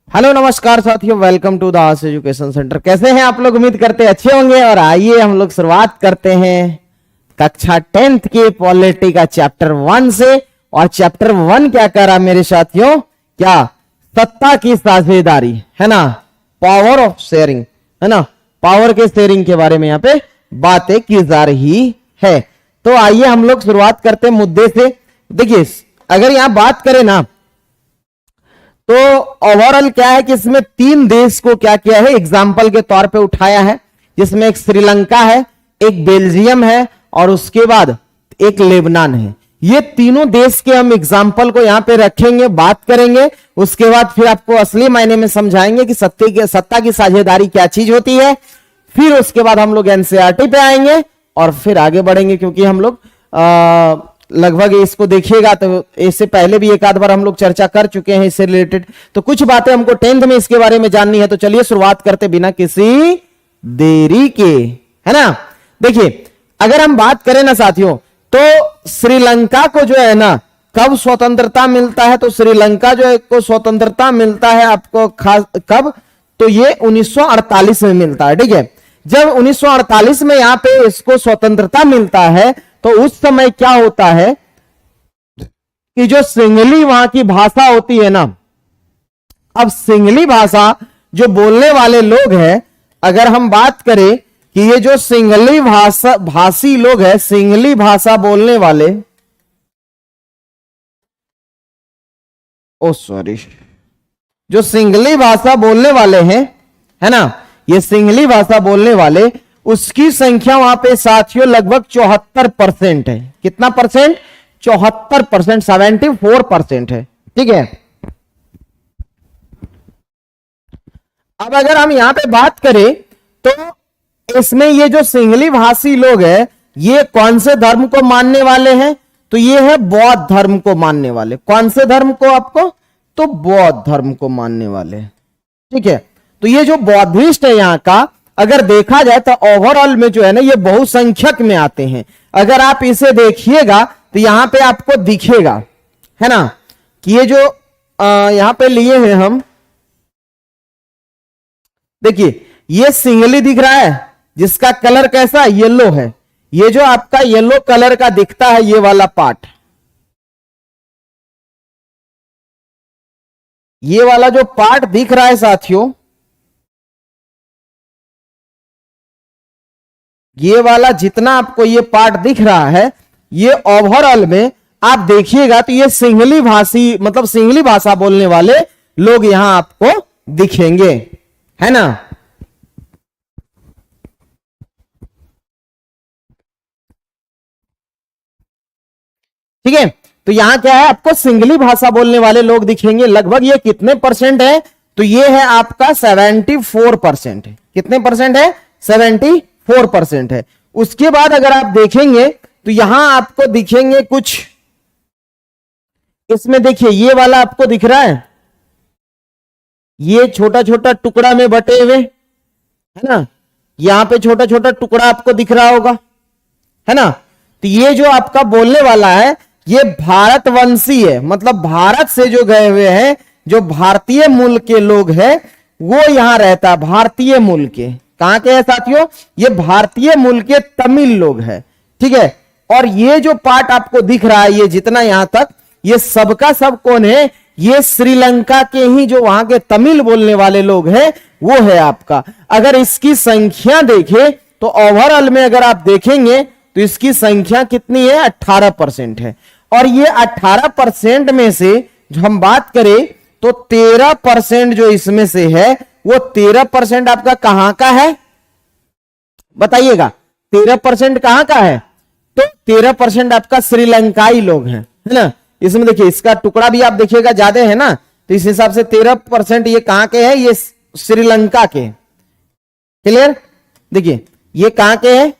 Hello नमस्कार साथियों, welcome to the Ars education centre. कैसे हैं आप लोग? उम्मीद करते हैं अच्छे होंगे। और आइए हम लोग शुरुआत करते हैं कक्षा 10th के पॉलिटी का चैप्टर 1 से। और चैप्टर 1 क्या कह रहा मेरे साथियों? क्या? सत्ता की साझेदारी, है ना, पावर ऑफ शेयरिंग, है ना, पावर के शेयरिंग के बारे में यहाँ पे बातें की जा रही है। तो आइए हम लोग शुरुआत करते हैं मुद्दे से। देखिए, अगर यहां बात करें ना तो ओवरऑल क्या है कि इसमें 3 देश को क्या किया है, एग्जाम्पल के तौर पे उठाया है, जिसमें एक श्रीलंका है, एक बेल्जियम है और उसके बाद एक लेबनान है। ये तीनों देश के हम एग्जाम्पल को यहां पे रखेंगे, बात करेंगे। उसके बाद फिर आपको असली मायने में समझाएंगे कि सत्ता की साझेदारी क्या चीज होती है। फिर उसके बाद हम लोग एनसीईआरटी पे आएंगे और फिर आगे बढ़ेंगे, क्योंकि हम लोग लगभग इसको देखिएगा तो इससे पहले भी एक आध बार हम लोग चर्चा कर चुके हैं इससे रिलेटेड। तो कुछ बातें हमको 10th में इसके बारे में जाननी है। तो चलिए शुरुआत करते बिना किसी देरी के, है ना। देखिए, अगर हम बात करें ना साथियों, तो श्रीलंका को जो है ना कब स्वतंत्रता मिलता है? तो श्रीलंका जो है को स्वतंत्रता मिलता है आपको खास कब? तो ये 1948 में मिलता है। ठीक है, जब 1948 में यहां पे इसको स्वतंत्रता मिलता है तो उस समय क्या होता है कि जो सिंगली वहां की भाषा होती है ना, अब सिंगली भाषा जो बोलने वाले लोग हैं, अगर हम बात करें कि ये जो सिंगली भाषी लोग हैं, सिंगली भाषा बोलने वाले, जो सिंगली भाषा बोलने वाले हैं, है ना, ये सिंगली भाषा बोलने वाले, उसकी संख्या वहां पे साथियों लगभग 74% है। कितना परसेंट? 74%, 74% है। ठीक है, अब अगर हम यहां पे बात करें तो इसमें ये जो सिंगली भाषी लोग हैं, ये कौन से धर्म को मानने वाले हैं? तो ये है बौद्ध धर्म को मानने वाले। कौन से धर्म को आपको? तो बौद्ध धर्म को मानने वाले। ठीक है, तो ये जो बौद्धिस्ट है यहाँ का, अगर देखा जाए तो ओवरऑल में जो है ना ये बहुसंख्यक में आते हैं। अगर आप इसे देखिएगा तो यहां पे आपको दिखेगा, है ना, कि ये जो यहां पे लिए हैं हम, देखिए ये सिंगली दिख रहा है जिसका कलर कैसा? येलो है। ये जो आपका येलो कलर का दिखता है ये वाला पार्ट, ये वाला जो पार्ट दिख रहा है साथियों, ये वाला जितना आपको ये पार्ट दिख रहा है, ये ओवरऑल में आप देखिएगा तो ये सिंगली भाषी, मतलब सिंगली भाषा बोलने वाले लोग यहां आपको दिखेंगे, है ना। ठीक है, तो यहां क्या है, आपको सिंगली भाषा बोलने वाले लोग दिखेंगे। लगभग ये कितने परसेंट है? तो ये है आपका 74% है। कितने परसेंट है? 74% है। उसके बाद अगर आप देखेंगे तो यहां आपको दिखेंगे कुछ, इसमें देखिए ये वाला आपको दिख रहा है, ये छोटा छोटा टुकड़ा में बटे हुए, है ना, यहां पे छोटा छोटा टुकड़ा आपको दिख रहा होगा, है ना। तो ये जो आपका बोलने वाला है ये भारतवंशी है, मतलब भारत से जो गए हुए हैं, जो भारतीय मूल के लोग हैं वो यहां रहता है। भारतीय मूल के कहां के हैं साथियों? ये भारतीय मूल के तमिल लोग हैं। ठीक है, और ये जो पार्ट आपको दिख रहा है, ये जितना यहां तक, ये सबका सब कौन है? ये श्रीलंका के ही जो वहां के तमिल बोलने वाले लोग हैं वो है आपका। अगर इसकी संख्या देखें तो ओवरऑल में अगर आप देखेंगे तो इसकी संख्या कितनी है? 18% है। और ये 18% में से जो हम बात करें तो 13% जो इसमें से है, वो 13% आपका कहां का है? बताइएगा, 13% कहां का है? तो 13% आपका श्रीलंकाई लोग हैं, है ना। इसमें देखिए इसका टुकड़ा भी आप देखिएगा ज्यादा है ना, तो इस हिसाब से 13% ये कहां के हैं? ये श्रीलंका के। क्लियर? देखिए ये कहां के हैं?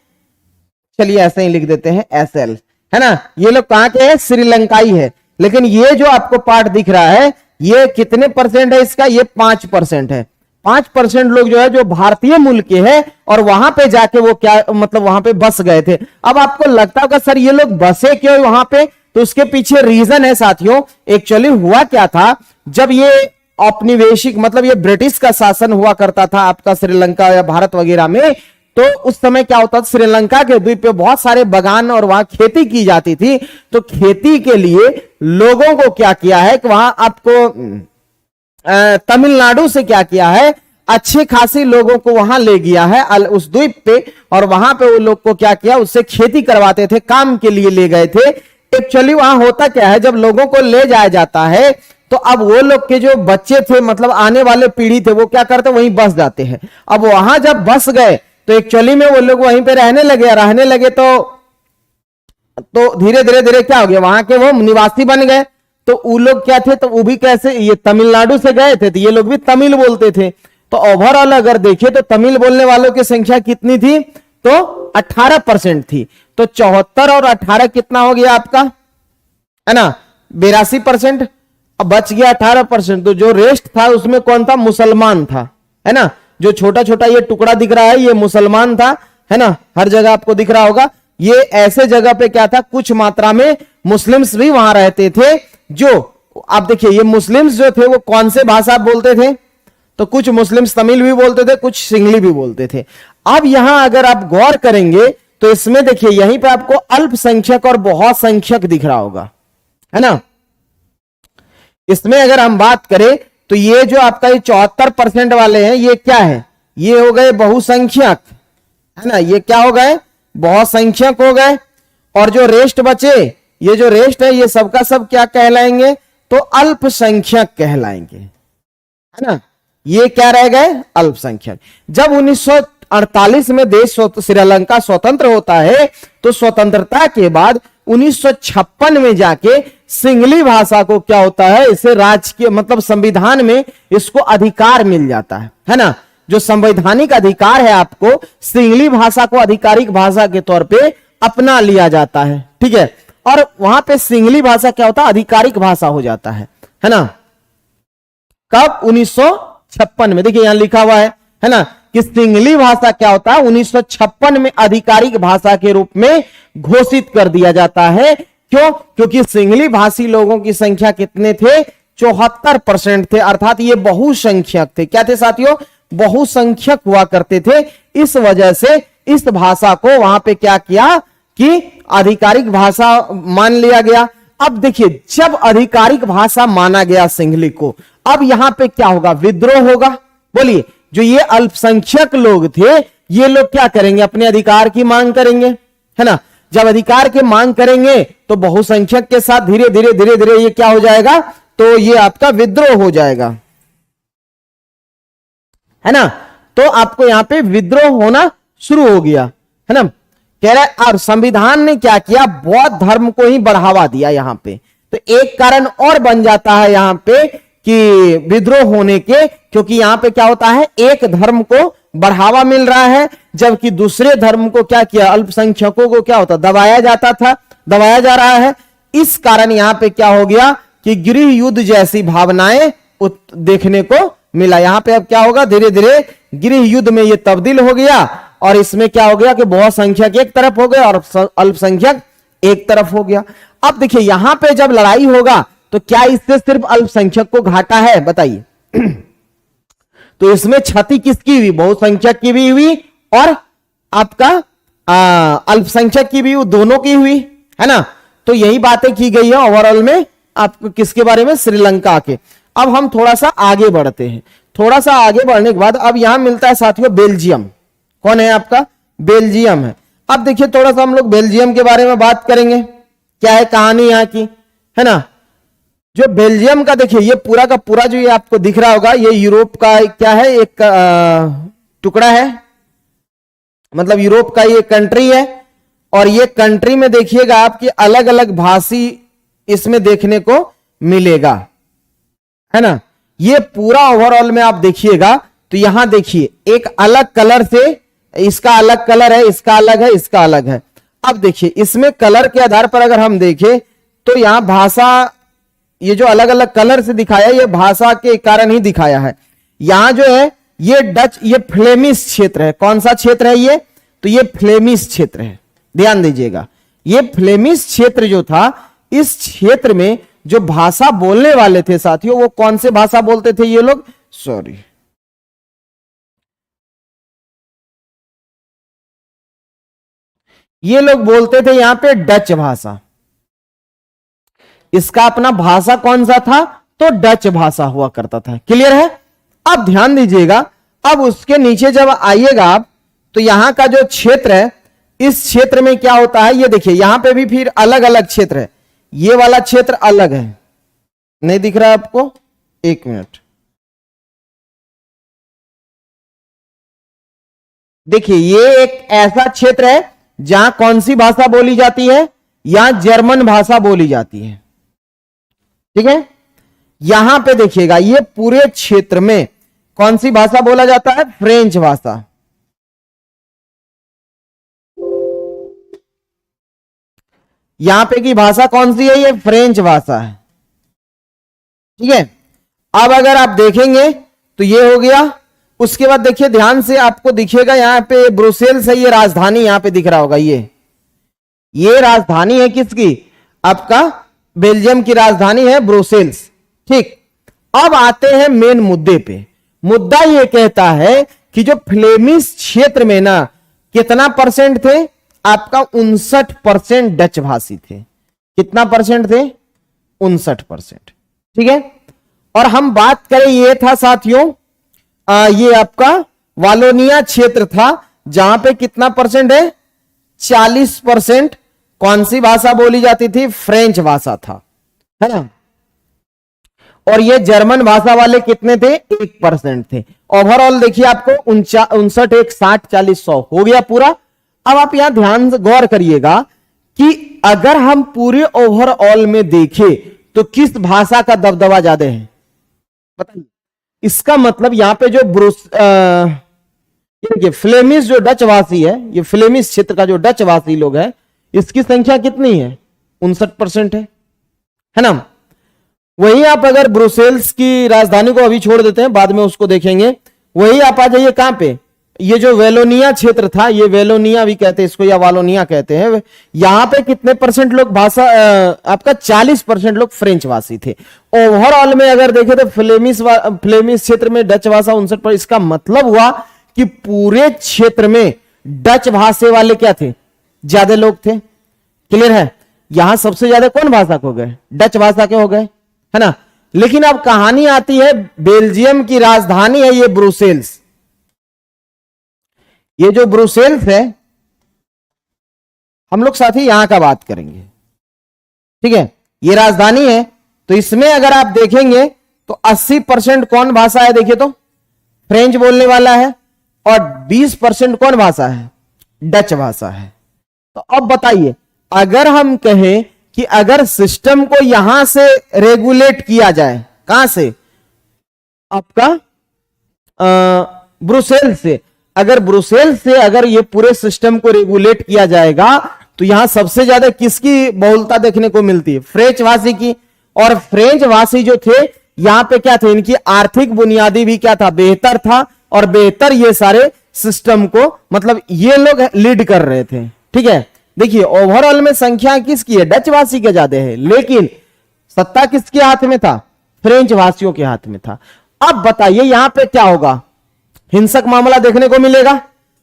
चलिए ऐसे ही लिख देते हैं SL, है ना। ये लोग कहां के हैं? श्रीलंकाई है। लेकिन ये जो आपको पार्ट दिख रहा है ये कितने परसेंट है इसका? ये 5% है। 5% लोग जो है जो भारतीय मूल के हैं और वहां पे जाके वो क्या, मतलब वहां पे बस गए थे। अब आपको लगता होगा सर ये लोग बसे क्यों वहां पे? तो उसके पीछे रीजन है साथियों। एक्चुअली हुआ क्या था, जब ये औपनिवेशिक मतलब ये ब्रिटिश का शासन हुआ करता था आपका श्रीलंका या भारत वगैरह में, तो उस समय क्या होता था, श्रीलंका के द्वीप पे बहुत सारे बागान और वहां खेती की जाती थी। तो खेती के लिए लोगों को क्या किया है कि वहां आपको तमिलनाडु से क्या किया है, अच्छे खासी लोगों को वहां ले गया है उस द्वीप पे, और वहां पे वो लोग को क्या किया, उससे खेती करवाते थे, काम के लिए ले गए थे। एक्चुअली वहां होता क्या है, जब लोगों को ले जाया जाता है तो अब वो लोग के जो बच्चे थे, मतलब आने वाले पीढ़ी थे, वो क्या करते, वहीं बस जाते हैं। अब वहां जब बस गए तो एक्चुअली में वो लोग वहीं पे रहने लगे तो धीरे धीरे क्या हो गया, वहां के वो निवासी बन गए। तो वो लोग क्या थे, तो वो भी कैसे, ये तमिलनाडु से गए थे तो ये लोग भी तमिल बोलते थे। तो ओवरऑल अगर देखें तो तमिल बोलने वालों की संख्या कितनी थी, तो 18% थी। तो 74 और 18 कितना हो गया आपका, है ना, 82%। अब बच गया 18%। तो जो रेस्ट था उसमें कौन था, मुसलमान था, है ना। जो छोटा छोटा ये टुकड़ा दिख रहा है ये मुसलमान था, है ना, हर जगह आपको दिख रहा होगा। ये ऐसे जगह पे क्या था, कुछ मात्रा में मुस्लिम्स भी वहां रहते थे। जो आप देखिए ये मुस्लिम्स जो थे वो कौन से भाषा बोलते थे, तो कुछ मुस्लिम्स तमिल भी बोलते थे, कुछ सिंगली भी बोलते थे। अब यहां अगर आप गौर करेंगे तो इसमें देखिए यहीं पे आपको अल्पसंख्यक और बहुत संख्यक दिख रहा होगा, है ना। इसमें अगर हम बात करें तो ये जो आपका ये 74% वाले हैं, ये क्या है, ये हो गए बहुसंख्यक, है ना, ये क्या हो गए, बहुत संख्यक हो गए। और जो रेस्ट बचे, ये जो रेस्ट है ये सबका सब क्या कहलाएंगे, तो अल्पसंख्यक कहलाएंगे, है ना। ये क्या रह गए, अल्पसंख्यक। जब 1948 में देश श्रीलंका स्वतंत्र होता है तो स्वतंत्रता के बाद 1956 में जाके सिंगली भाषा को क्या होता है, इसे राजकीय मतलब संविधान में इसको अधिकार मिल जाता है ना। जो संवैधानिक अधिकार है आपको, सिंगली भाषा को आधिकारिक भाषा के तौर पे अपना लिया जाता है, ठीक है। और वहां पे सिंगली भाषा क्या होता है, आधिकारिक भाषा हो जाता है ना। कब, 1956 में, देखिए यहां लिखा हुआ है ना, कि सिंगली भाषा क्या होता है, 1956 में आधिकारिक भाषा के रूप में घोषित कर दिया जाता है। क्यों, क्योंकि सिंगली भाषी लोगों की संख्या कितने थे, 74% थे, अर्थात ये बहुसंख्यक थे। क्या थे साथियों, बहुसंख्यक हुआ करते थे। इस वजह से इस भाषा को वहां पे क्या किया कि आधिकारिक भाषा मान लिया गया। अब देखिए जब आधिकारिक भाषा माना गया सिंगली को, अब यहां पे क्या होगा, विद्रोह होगा। बोलिए, जो ये अल्पसंख्यक लोग थे ये लोग क्या करेंगे, अपने अधिकार की मांग करेंगे, है ना। जब अधिकार की मांग करेंगे तो बहुसंख्यक के साथ धीरे धीरे ये क्या हो जाएगा, तो ये आपका विद्रोह हो जाएगा, है ना। तो आपको यहां पे विद्रोह होना शुरू हो गया, है ना। कह रहा है, और संविधान ने क्या किया, बौद्ध धर्म को ही बढ़ावा दिया यहां पे। तो एक कारण और बन जाता है यहां पे कि विद्रोह होने के, क्योंकि यहां पे क्या होता है, एक धर्म को बढ़ावा मिल रहा है, जबकि दूसरे धर्म को क्या किया, अल्पसंख्यकों को क्या होता, दबाया जाता था, दबाया जा रहा है। इस कारण यहां पे क्या हो गया कि गृह युद्ध जैसी भावनाएं देखने को मिला। यहां पे अब क्या होगा, धीरे धीरे गृह युद्ध में ये तब्दील हो गया, और इसमें क्या हो गया कि बहुत संख्यक एक तरफ हो गए और अल्पसंख्यक एक तरफ हो गया। अब देखिए यहां पे जब लड़ाई होगा तो क्या इससे सिर्फ अल्पसंख्यक को घाटा है, बताइए। तो इसमें क्षति किसकी हुई, बहुसंख्यक की भी हुई और आपका अल्पसंख्यक की भी, दोनों की हुई, है ना। तो यही बातें की गई है ओवरऑल में आपको किसके बारे में, श्रीलंका के। अब हम थोड़ा सा आगे बढ़ते हैं। थोड़ा सा आगे बढ़ने के बाद अब यहां मिलता है साथियों बेल्जियम। कौन है आपका, बेल्जियम है। अब देखिए थोड़ा सा हम लोग बेल्जियम के बारे में बात करेंगे, क्या है कहानी यहां की, है ना। जो बेल्जियम का देखिए ये पूरा का पूरा जो ये आपको दिख रहा होगा, ये यूरोप का क्या है, एक टुकड़ा है, मतलब यूरोप का ये कंट्री है। और ये कंट्री में देखिएगा आपकी अलग अलग भाषी इसमें देखने को मिलेगा, है ना। ये पूरा ओवरऑल में आप देखिएगा तो यहां देखिए एक अलग कलर से, इसका अलग कलर है, इसका अलग है, इसका अलग है। अब देखिए इसमें कलर के आधार पर अगर हम देखें तो यहां भाषा, ये जो अलग अलग कलर से दिखाया, ये भाषा के कारण ही दिखाया है। यहां जो है ये डच, ये फ्लेमिश क्षेत्र है। कौन सा क्षेत्र है ये, तो ये फ्लेमिश क्षेत्र है, ध्यान दीजिएगा। ये फ्लेमिश क्षेत्र जो था, इस क्षेत्र में जो भाषा बोलने वाले थे साथियों, वो कौन से भाषा बोलते थे ये लोग? सॉरी, ये लोग बोलते थे यहां पे डच भाषा। इसका अपना भाषा कौन सा था? तो डच भाषा हुआ करता था। क्लियर है? अब ध्यान दीजिएगा, अब उसके नीचे जब आइएगा आप, तो यहां का जो क्षेत्र है, इस क्षेत्र में क्या होता है ये देखिए, यहां पे भी फिर अलग अलग क्षेत्र है। ये वाला क्षेत्र अलग है, नहीं दिख रहा है आपको? एक मिनट, देखिए ये एक ऐसा क्षेत्र है जहां कौन सी भाषा बोली जाती है? यहां जर्मन भाषा बोली जाती है। ठीक है, यहां पे देखिएगा ये पूरे क्षेत्र में कौन सी भाषा बोला जाता है? फ्रेंच भाषा। यहां पे की भाषा कौन सी है? ये फ्रेंच भाषा है। ठीक है, अब अगर आप देखेंगे तो ये हो गया। उसके बाद देखिए ध्यान से, आपको दिखेगा यहां पे ब्रुसेल्स है, ये राजधानी यहां पे दिख रहा होगा। ये राजधानी है किसकी? आपका बेल्जियम की राजधानी है ब्रुसेल्स। ठीक, अब आते हैं मेन मुद्दे पे। मुद्दा ये कहता है कि जो फ्लेमिश क्षेत्र में ना कितना परसेंट थे? आपका 59% डच भाषी थे। कितना परसेंट थे? 59%। ठीक है, और हम बात करें, ये था साथियों ये आपका वालोनिया क्षेत्र था, जहां पे कितना परसेंट है? 40% कौन सी भाषा बोली जाती थी? फ्रेंच भाषा था, है ना। और ये जर्मन भाषा वाले कितने थे? 1% थे। ओवरऑल देखिए आपको 59, 1, 60, 40, 100 हो गया पूरा। अब आप यहां ध्यान से गौर करिएगा कि अगर हम पूरे ओवरऑल में देखें तो किस भाषा का दबदबा ज्यादा है? बताइए। इसका मतलब यहां पे जो फ्लेमिश जो डच वासी है, ये फ्लेमिश क्षेत्र का जो डच वासी लोग है, इसकी संख्या कितनी है? 59% है ना। वही आप अगर ब्रुसेल्स की राजधानी को अभी छोड़ देते हैं, बाद में उसको देखेंगे, वही आप आ जाइए कहां पे? ये जो वेलोनिया क्षेत्र था, ये वेलोनिया भी कहते हैं इसको या वालोनिया कहते हैं, यहां पे कितने परसेंट लोग भाषा आपका 40% लोग फ्रेंच भाषी थे। ओवरऑल में अगर देखें तो फ्लेमिश क्षेत्र में डच भाषा 59%। इसका मतलब हुआ कि पूरे क्षेत्र में डच भाषा वाले क्या थे? ज्यादा लोग थे। क्लियर है? यहां सबसे ज्यादा कौन भाषा के हो गए? डच भाषा के हो गए, है ना। लेकिन अब कहानी आती है, बेल्जियम की राजधानी है ये ब्रुसेल्स। ये जो ब्रुसेल्स है, हम लोग साथी यहां का बात करेंगे। ठीक है, ये राजधानी है, तो इसमें अगर आप देखेंगे तो 80% कौन भाषा है? देखिए तो फ्रेंच बोलने वाला है, और 20% कौन भाषा है? डच भाषा है। तो अब बताइए, अगर हम कहें कि अगर सिस्टम को यहां से रेगुलेट किया जाए, कहां से? आपका ब्रुसेल्स से। अगर ब्रुसेल्स से अगर ये पूरे सिस्टम को रेगुलेट किया जाएगा, तो यहां सबसे ज्यादा किसकी बहुलता देखने को मिलती है? फ्रेंच भाषी की। और फ्रेंच भाषी जो थे, यहां पे क्या थे? इनकी आर्थिक बुनियादी भी क्या था? बेहतर था, और बेहतर ये सारे सिस्टम को, मतलब ये लोग लीड कर रहे थे। ठीक है, देखिए ओवरऑल में संख्या किसकी है? डच भाषी के ज्यादा है, लेकिन सत्ता किसके हाथ में था? फ्रेंच भाषियों के हाथ में था। अब बताइए यहां पे क्या होगा? हिंसक मामला देखने को मिलेगा,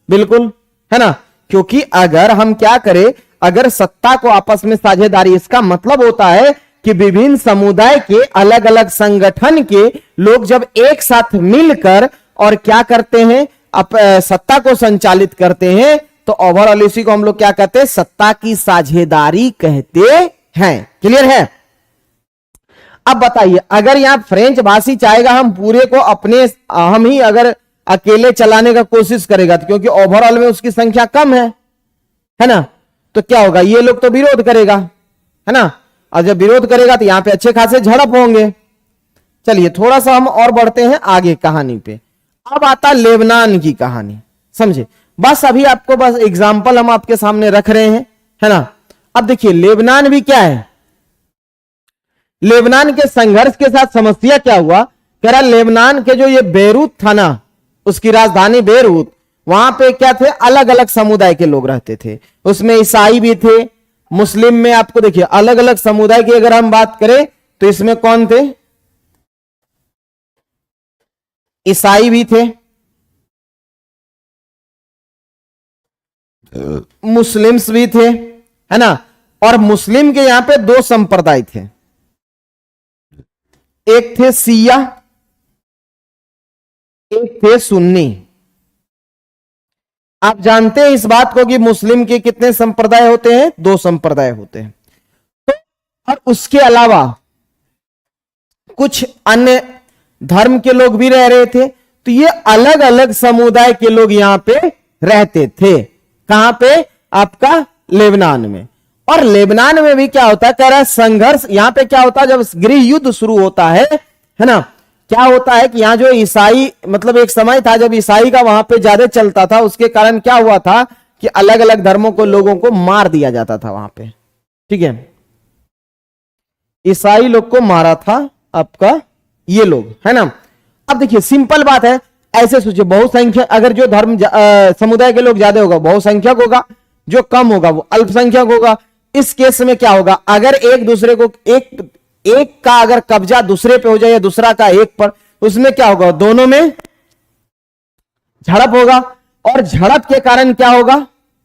बिल्कुल, है ना। क्योंकि अगर हम क्या करें, अगर सत्ता को आपस में साझेदारी, इसका मतलब होता है कि विभिन्न समुदाय के अलग अलग संगठन के लोग जब एक साथ मिलकर और क्या करते हैं, सत्ता को संचालित करते हैं, तो ओवरऑल इसी को हम लोग क्या कहते हैं? सत्ता की साझेदारी कहते हैं। क्लियर है? अब बताइए, अगर यहां फ्रेंच भाषी चाहेगा हम पूरे को अपने, हम ही अगर अकेले चलाने का कोशिश करेगा, तो क्योंकि ओवरऑल में उसकी संख्या कम है ना, तो क्या होगा? ये लोग तो विरोध करेगा, है ना। और जब विरोध करेगा तो यहां पे अच्छे खासे झड़प होंगे। चलिए थोड़ा सा हम और बढ़ते हैं आगे कहानी पे। अब आता लेबनान की कहानी, समझे। बस अभी आपको बस एग्जाम्पल हम आपके सामने रख रहे हैं, है ना। अब देखिए लेबनान भी क्या है, लेबनान के संघर्ष के साथ समस्या क्या हुआ? कह रहा लेबनान के जो ये बेरूत था ना, उसकी राजधानी बेरूत, वहां पे क्या थे? अलग अलग समुदाय के लोग रहते थे। उसमें ईसाई भी थे, मुस्लिम में आपको देखिए अलग अलग समुदाय की अगर हम बात करें तो इसमें कौन थे? ईसाई भी थे, मुस्लिम्स भी थे, है ना। और मुस्लिम के यहां पे दो संप्रदाय थे, एक थे सिया, एक थे सुन्नी। आप जानते हैं इस बात को कि मुस्लिम के कितने संप्रदाय होते हैं? दो संप्रदाय होते हैं। तो और उसके अलावा कुछ अन्य धर्म के लोग भी रह रहे थे, तो ये अलग अलग समुदाय के लोग यहां पे रहते थे। कहां पे? आपका लेबनान में। और लेबनान में भी क्या होता है, कह रहा है संघर्ष। यहां पे क्या होता है, जब गृह युद्ध शुरू होता है ना, क्या होता है कि यहां जो ईसाई, मतलब एक समय था जब ईसाई का वहां पे ज्यादा चलता था, उसके कारण क्या हुआ था कि अलग अलग धर्मों को लोगों को मार दिया जाता था वहां पे। ठीक है, ईसाई लोग को मारा था आपका ये लोग, है ना। अब देखिए सिंपल बात है, ऐसे सोचिए बहुसंख्यक, अगर जो धर्म समुदाय के लोग ज्यादा होगा बहुसंख्यक होगा, जो कम होगा वो अल्पसंख्यक होगा। इस केस में क्या होगा, अगर एक दूसरे को एक का अगर कब्जा दूसरे पे हो जाए या दूसरा का एक पर, उसमें क्या होगा, दोनों में झड़प होगा। और झड़प के कारण क्या होगा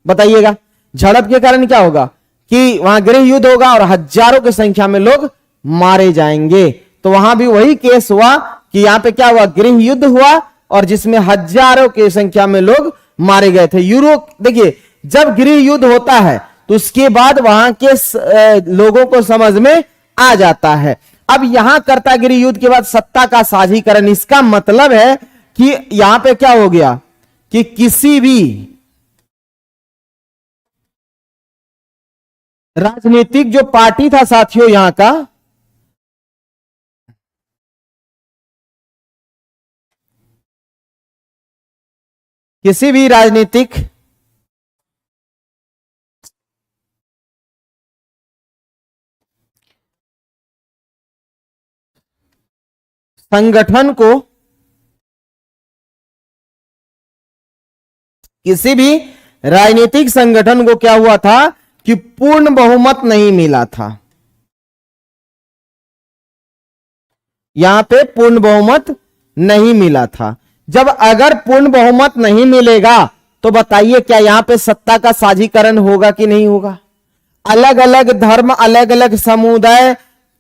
बताइएगा, झड़प के कारण क्या होगा कि वहां गृह युद्ध होगा और हजारों की संख्या में लोग मारे जाएंगे। तो वहां भी वही केस हुआ कि यहां पे क्या हुआ, गृह युद्ध हुआ और जिसमें हजारों की संख्या में लोग मारे गए थे। यूरोप देखिए, जब गृह युद्ध होता है तो उसके बाद वहां के लोगों को समझ में आ जाता है। अब यहां करता गृह युद्ध के बाद सत्ता का साझीकरण, इसका मतलब है कि यहां पे क्या हो गया कि किसी भी राजनीतिक जो पार्टी था साथियों, यहां का किसी भी राजनीतिक संगठन को, किसी भी राजनीतिक संगठन को क्या हुआ था कि पूर्ण बहुमत नहीं मिला था। यहां पे पूर्ण बहुमत नहीं मिला था। जब अगर पूर्ण बहुमत नहीं मिलेगा तो बताइए क्या यहां पे सत्ता का साझीकरण होगा कि नहीं होगा? अलग अलग धर्म, अलग अलग समुदाय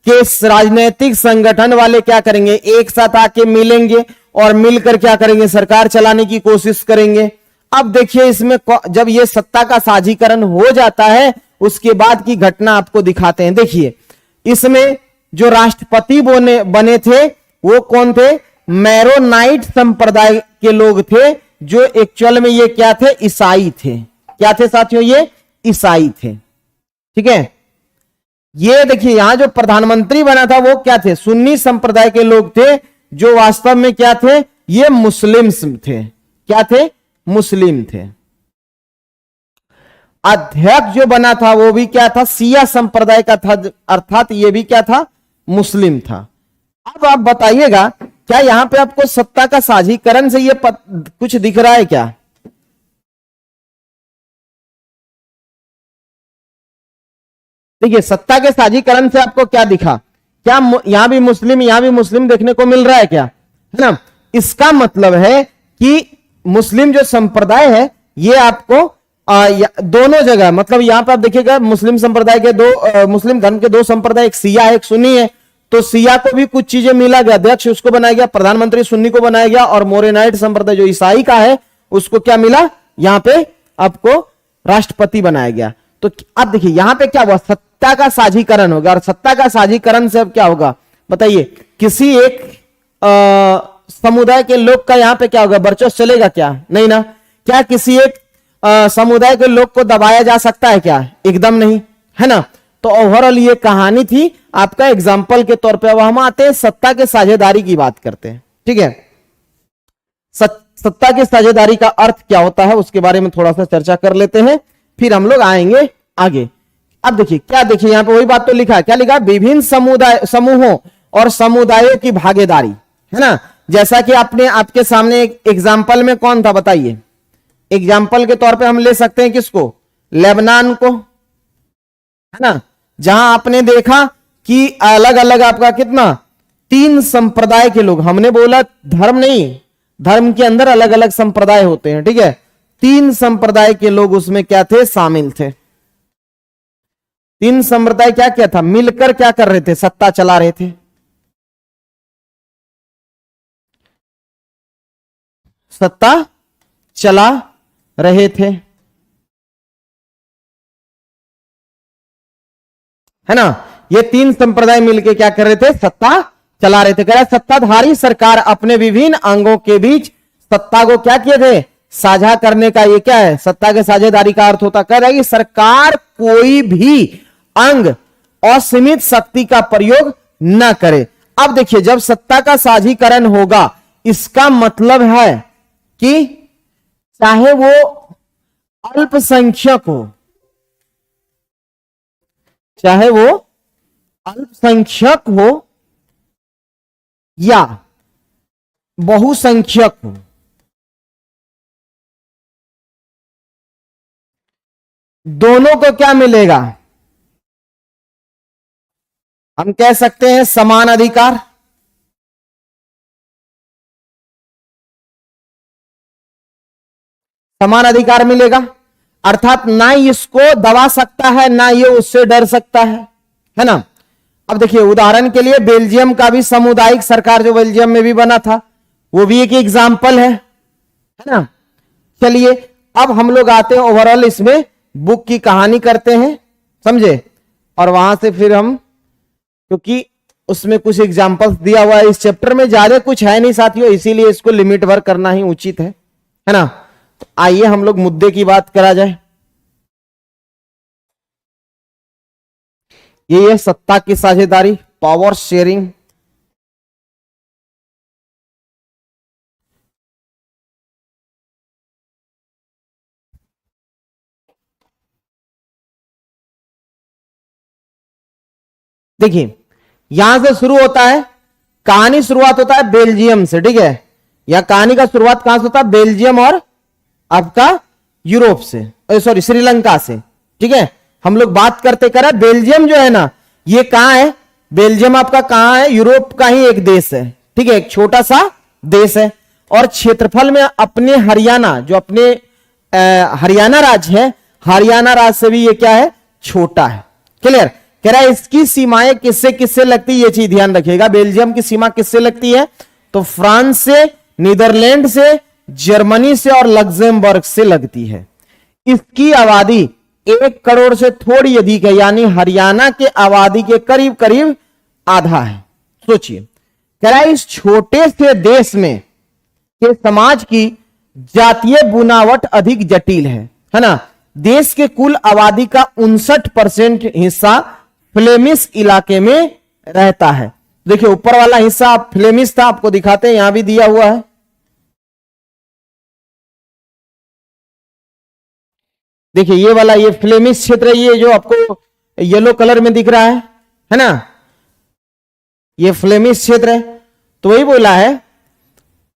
के राजनीतिक संगठन वाले क्या करेंगे, एक साथ आके मिलेंगे और मिलकर क्या करेंगे, सरकार चलाने की कोशिश करेंगे। अब देखिए इसमें जब ये सत्ता का साझीकरण हो जाता है, उसके बाद की घटना आपको दिखाते हैं। देखिए इसमें जो राष्ट्रपति बने थे वो कौन थे, मैरोनाइट संप्रदाय के लोग थे, जो एक्चुअल में ये क्या थे, ईसाई थे। क्या थे साथियों, ये ईसाई थे। ठीक है, ये देखिए यहां जो प्रधानमंत्री बना था वो क्या थे, सुन्नी संप्रदाय के लोग थे, जो वास्तव में क्या थे, ये मुस्लिम्स थे। क्या थे, मुस्लिम थे। अध्यक्ष जो बना था वो भी क्या था, सिया संप्रदाय का था, अर्थात ये भी क्या था, मुस्लिम था। अब आप बताइएगा क्या यहां पे आपको सत्ता का साझीकरण से ये कुछ दिख रहा है क्या? देखिए सत्ता के साझीकरण से आपको क्या दिखा, क्या यहां भी मुस्लिम, यहां भी मुस्लिम देखने को मिल रहा है क्या, है ना। इसका मतलब है कि मुस्लिम जो संप्रदाय है ये आपको दोनों जगह, मतलब यहां पर आप देखिएगा मुस्लिम संप्रदाय के दो मुस्लिम धर्म के दो संप्रदाय, एक सिया है एक सुन्नी है। तो सिया को भी कुछ चीजें मिला गया, अध्यक्ष उसको बनाया गया, प्रधानमंत्री सुन्नी को बनाया गया, और मोरेनाइट संप्रदाय जो ईसाई का है उसको क्या मिला, यहां पे आपको राष्ट्रपति बनाया गया। तो अब देखिए यहां पे क्या हुआ, सत्ता का साझीकरण होगा। और सत्ता का साझीकरण से अब क्या होगा बताइए, किसी एक समुदाय के लोग का यहां पे क्या होगा, वर्चस्व चलेगा क्या, नहीं ना। क्या किसी एक समुदाय के लोग को दबाया जा सकता है क्या, एकदम नहीं, है ना। तो ओवरऑल ये कहानी थी आपका एग्जाम्पल के तौर पे। अब हम आते हैं सत्ता के साझेदारी की बात करते हैं। ठीक है, सत्ता की साझेदारी का अर्थ क्या होता है उसके बारे में थोड़ा सा चर्चा कर लेते हैं, फिर हम लोग आएंगे आगे। अब देखिए क्या, देखिए यहां पे वही बात तो लिखा है, क्या लिखा है, विभिन्न समूहों और समुदायों की भागीदारी, है ना। जैसा कि आपने आपके सामने एक एग्जाम्पल में कौन था बताइए, एग्जाम्पल के तौर पे हम ले सकते हैं किसको, लेबनान को, है ना। जहां आपने देखा कि अलग अलग आपका कितना 3 संप्रदाय के लोग, हमने बोला धर्म नहीं, धर्म के अंदर अलग अलग संप्रदाय होते हैं, ठीक है। 3 संप्रदाय के लोग उसमें क्या थे, शामिल थे। 3 संप्रदाय क्या क्या था, मिलकर क्या कर रहे थे, सत्ता चला रहे थे। सत्ता चला रहे थे, है ना। ये 3 संप्रदाय मिलकर क्या कर रहे थे, सत्ता चला रहे थे। कह रहा सत्ताधारी सरकार अपने विभिन्न अंगों के बीच सत्ता को क्या किए थे, साझा करने का, ये क्या है, सत्ता के साझेदारी का अर्थ होता। कह रहा है कि सरकार कोई भी अंग असीमित शक्ति का प्रयोग न करे। अब देखिए, जब सत्ता का साझीकरण होगा, इसका मतलब है कि चाहे वो अल्पसंख्यक हो, चाहे वो अल्पसंख्यक हो या बहुसंख्यक हो, दोनों को क्या मिलेगा, हम कह सकते हैं समान अधिकार। समान अधिकार मिलेगा, अर्थात ना इसको दबा सकता है, ना ये उससे डर सकता है ना। अब देखिए, उदाहरण के लिए बेल्जियम का भी सामुदायिक सरकार जो बेल्जियम में भी बना था, वो भी एक एग्जाम्पल है ना। चलिए, अब हम लोग आते हैं ओवरऑल इसमें बुक की कहानी करते हैं, समझे, और वहां से फिर हम, क्योंकि उसमें कुछ एग्जाम्पल्स दिया हुआ है, इस चैप्टर में ज्यादा कुछ है नहीं साथियों, इसीलिए इसको लिमिट वर्क करना ही उचित है ना। तो आइए हम लोग मुद्दे की बात करा जाए। ये सत्ता की साझेदारी, पावर शेयरिंग। देखिए, यहां से शुरू होता है कहानी, शुरुआत होता है बेल्जियम से, ठीक है। या कहानी का शुरुआत कहां से होता है, बेल्जियम और आपका यूरोप से, सॉरी श्रीलंका से, ठीक है। हम लोग बात करते करा, बेल्जियम जो है ना, ये कहां है, बेल्जियम आपका कहां है, यूरोप का ही एक देश है, ठीक है, एक छोटा सा देश है। और क्षेत्रफल में अपने हरियाणा, जो अपने हरियाणा राज्य है, हरियाणा राज्य से भी ये क्या है, छोटा है। क्लियर। कह रहा है इसकी सीमाएं किससे किससे लगती है, ये चीज ध्यान रखिएगा। बेल्जियम की सीमा किससे लगती है, तो फ्रांस से, नीदरलैंड से, जर्मनी से और लग्जमबर्ग से लगती है। इसकी आबादी 1 करोड़ से थोड़ी अधिक है, यानी हरियाणा के आबादी के करीब करीब आधा है। सोचिए, कह रहा है इस छोटे से देश में के समाज की जातीय बुनावट अधिक जटिल है ना। देश के कुल आबादी का 59% हिस्सा फ्लेमिश इलाके में रहता है। देखिए, ऊपर वाला हिस्सा फ्लेमिश था, आपको दिखाते हैं, यहां भी दिया हुआ है। देखिए, ये वाला, ये फ्लेमिश क्षेत्र, ये जो आपको येलो कलर में दिख रहा है ना, ये फ्लेमिश क्षेत्र है। तो वही बोला है,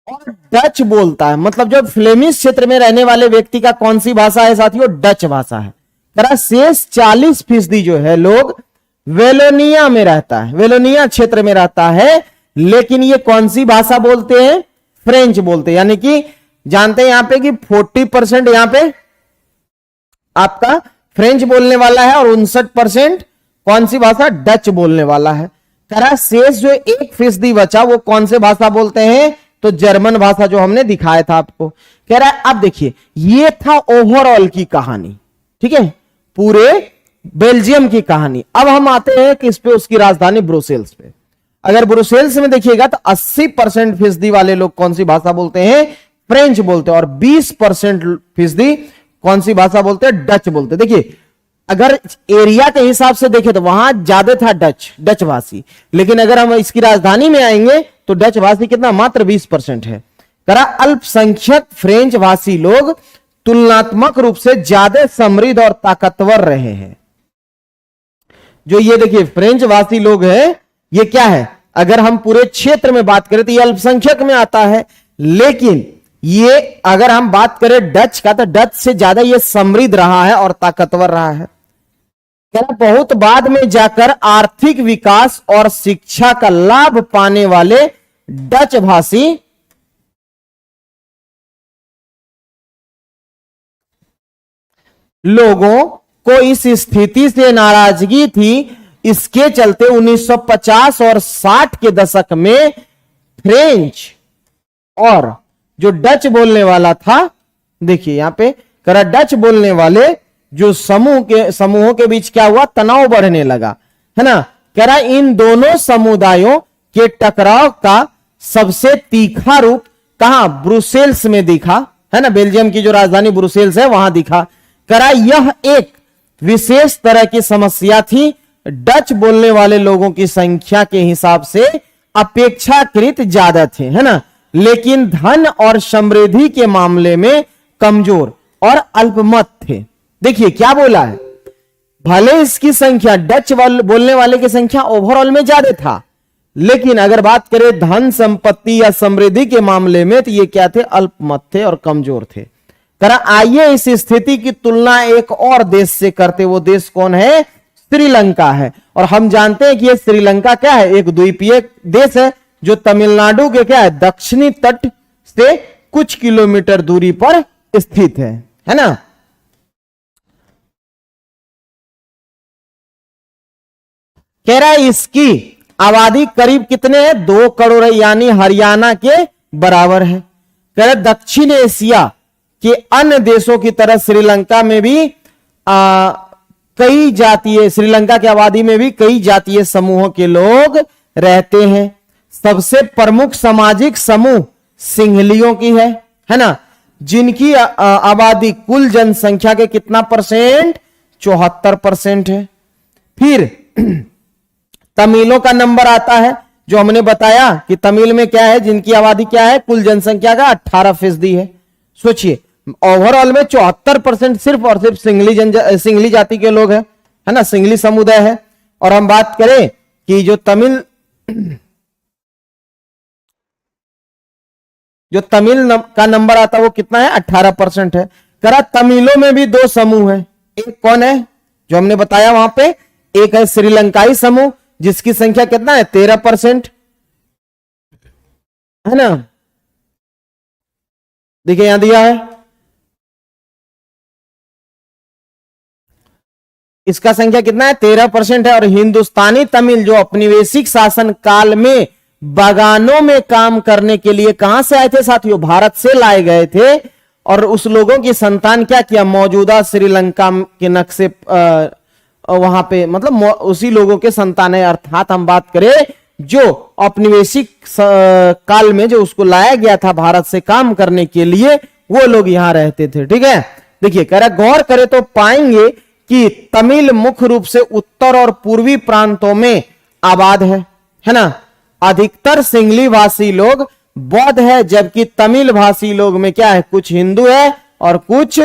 और डच बोलता है, मतलब जो फ्लेमिश क्षेत्र में रहने वाले व्यक्ति का कौन सी भाषा है साथियों, डच भाषा है। तरह शेष 40% जो है लोग वेलोनिया में रहता है, वेलोनिया क्षेत्र में रहता है, लेकिन ये कौन सी भाषा बोलते हैं, फ्रेंच बोलते हैं। यानी कि जानते हैं यहां पे कि 40% यहां पे आपका फ्रेंच बोलने वाला है और 59% कौन सी भाषा, डच बोलने वाला है। करा शेष जो 1% बचा वो कौन से भाषा बोलते हैं, तो जर्मन भाषा, जो हमने दिखाया था आपको। कह रहा है अब देखिए, ये था ओवरऑल की कहानी, ठीक है, पूरे बेल्जियम की कहानी। अब हम आते हैं किस पे, उसकी राजधानी ब्रुसेल्स पे। अगर ब्रुसेल्स में देखिएगा तो 80% वाले लोग कौन सी भाषा बोलते हैं, फ्रेंच बोलते हैं, और 20% कौन सी भाषा बोलते हैं, डच बोलते हैं। देखिए, अगर एरिया के हिसाब से देखें तो वहां ज्यादा था डच भाषी, लेकिन अगर हम इसकी राजधानी में आएंगे तो डच भाषी कितना, मात्र 20% है। करा अल्पसंख्यक फ्रेंच भाषी लोग तुलनात्मक रूप से ज्यादा समृद्ध और ताकतवर रहे हैं। जो ये देखिए फ्रेंच भाषी लोग हैं, ये क्या है, अगर हम पूरे क्षेत्र में बात करें तो ये अल्पसंख्यक में आता है, लेकिन ये अगर हम बात करें डच का, तो डच से ज्यादा ये समृद्ध रहा है और ताकतवर रहा है। कह रहा बहुत बाद में जाकर आर्थिक विकास और शिक्षा का लाभ पाने वाले डच भाषी लोगों को इस स्थिति से नाराजगी थी। इसके चलते 1950 और 60 के दशक में फ्रेंच और जो डच बोलने वाला था, देखिए यहां पे करा डच बोलने वाले जो समूहों के बीच क्या हुआ, तनाव बढ़ने लगा, है ना। कह रहा इन दोनों समुदायों के टकराव का सबसे तीखा रूप कहां, ब्रुसेल्स में दिखा, है ना। बेल्जियम की जो राजधानी ब्रुसेल्स है वहां दिखा। कह रहा यह एक विशेष तरह की समस्या थी, डच बोलने वाले लोगों की संख्या के हिसाब से अपेक्षाकृत ज्यादा थे, है ना, लेकिन धन और समृद्धि के मामले में कमजोर और अल्पमत थे। देखिए क्या बोला है, भले इसकी संख्या डच बोलने वाले की संख्या ओवरऑल में ज्यादा था, लेकिन अगर बात करें धन संपत्ति या समृद्धि के मामले में तो ये क्या थे, अल्पमत थे और कमजोर थे। करा आइए इस स्थिति की तुलना एक और देश से करते, वो देश कौन है, श्रीलंका है। और हम जानते हैं कि ये श्रीलंका क्या है, एक द्वीपीय देश है जो तमिलनाडु के क्या है, दक्षिणी तट से कुछ किलोमीटर दूरी पर स्थित है ना। कह रहा है इसकी आबादी करीब कितने है, 2 करोड़ है, यानी हरियाणा के बराबर है। कह रहा दक्षिण एशिया के अन्य देशों की तरह श्रीलंका में भी कई जातीय, श्रीलंका की आबादी में भी कई जातीय समूहों के लोग रहते हैं। सबसे प्रमुख सामाजिक समूह सिंहलियों की है ना, जिनकी आबादी कुल जनसंख्या के कितना परसेंट, 74% है। फिर तमिलों का नंबर आता है, जो हमने बताया कि तमिल में क्या है, जिनकी आबादी क्या है, कुल जनसंख्या का 18% है। सोचिए ओवरऑल में 74% सिर्फ और सिर्फ सिंगली जाति के लोग हैं, है ना, सिंगली समुदाय है। और हम बात करें कि जो तमिल का नंबर आता है वो कितना है, 18% है। करा तमिलों में भी 2 समूह हैं, एक कौन है जो हमने बताया वहां पे, एक है श्रीलंकाई समूह जिसकी संख्या कितना है, 13%, है ना। देखिए यहां दिया है, इसका संख्या कितना है, 13% है। और हिंदुस्तानी तमिल जो औपनिवेशिक शासन काल में बागानों में काम करने के लिए कहां से आए थे साथियों, भारत से लाए गए थे। और उस लोगों की संतान क्या किया, मौजूदा श्रीलंका के नक्शे वहां पे, मतलब उसी लोगों के संतान है। अर्थात हम बात करें जो औपनिवेशिक काल में जो उसको लाया गया था भारत से काम करने के लिए, वो लोग यहां रहते थे, ठीक है। देखिए कह रहा गौर करें तो पाएंगे कि तमिल मुख्य रूप से उत्तर और पूर्वी प्रांतों में आबाद है ना। अधिकतर सिंगली भाषी लोग बौद्ध है, जबकि तमिल भाषी लोग में क्या है, कुछ हिंदू है और कुछ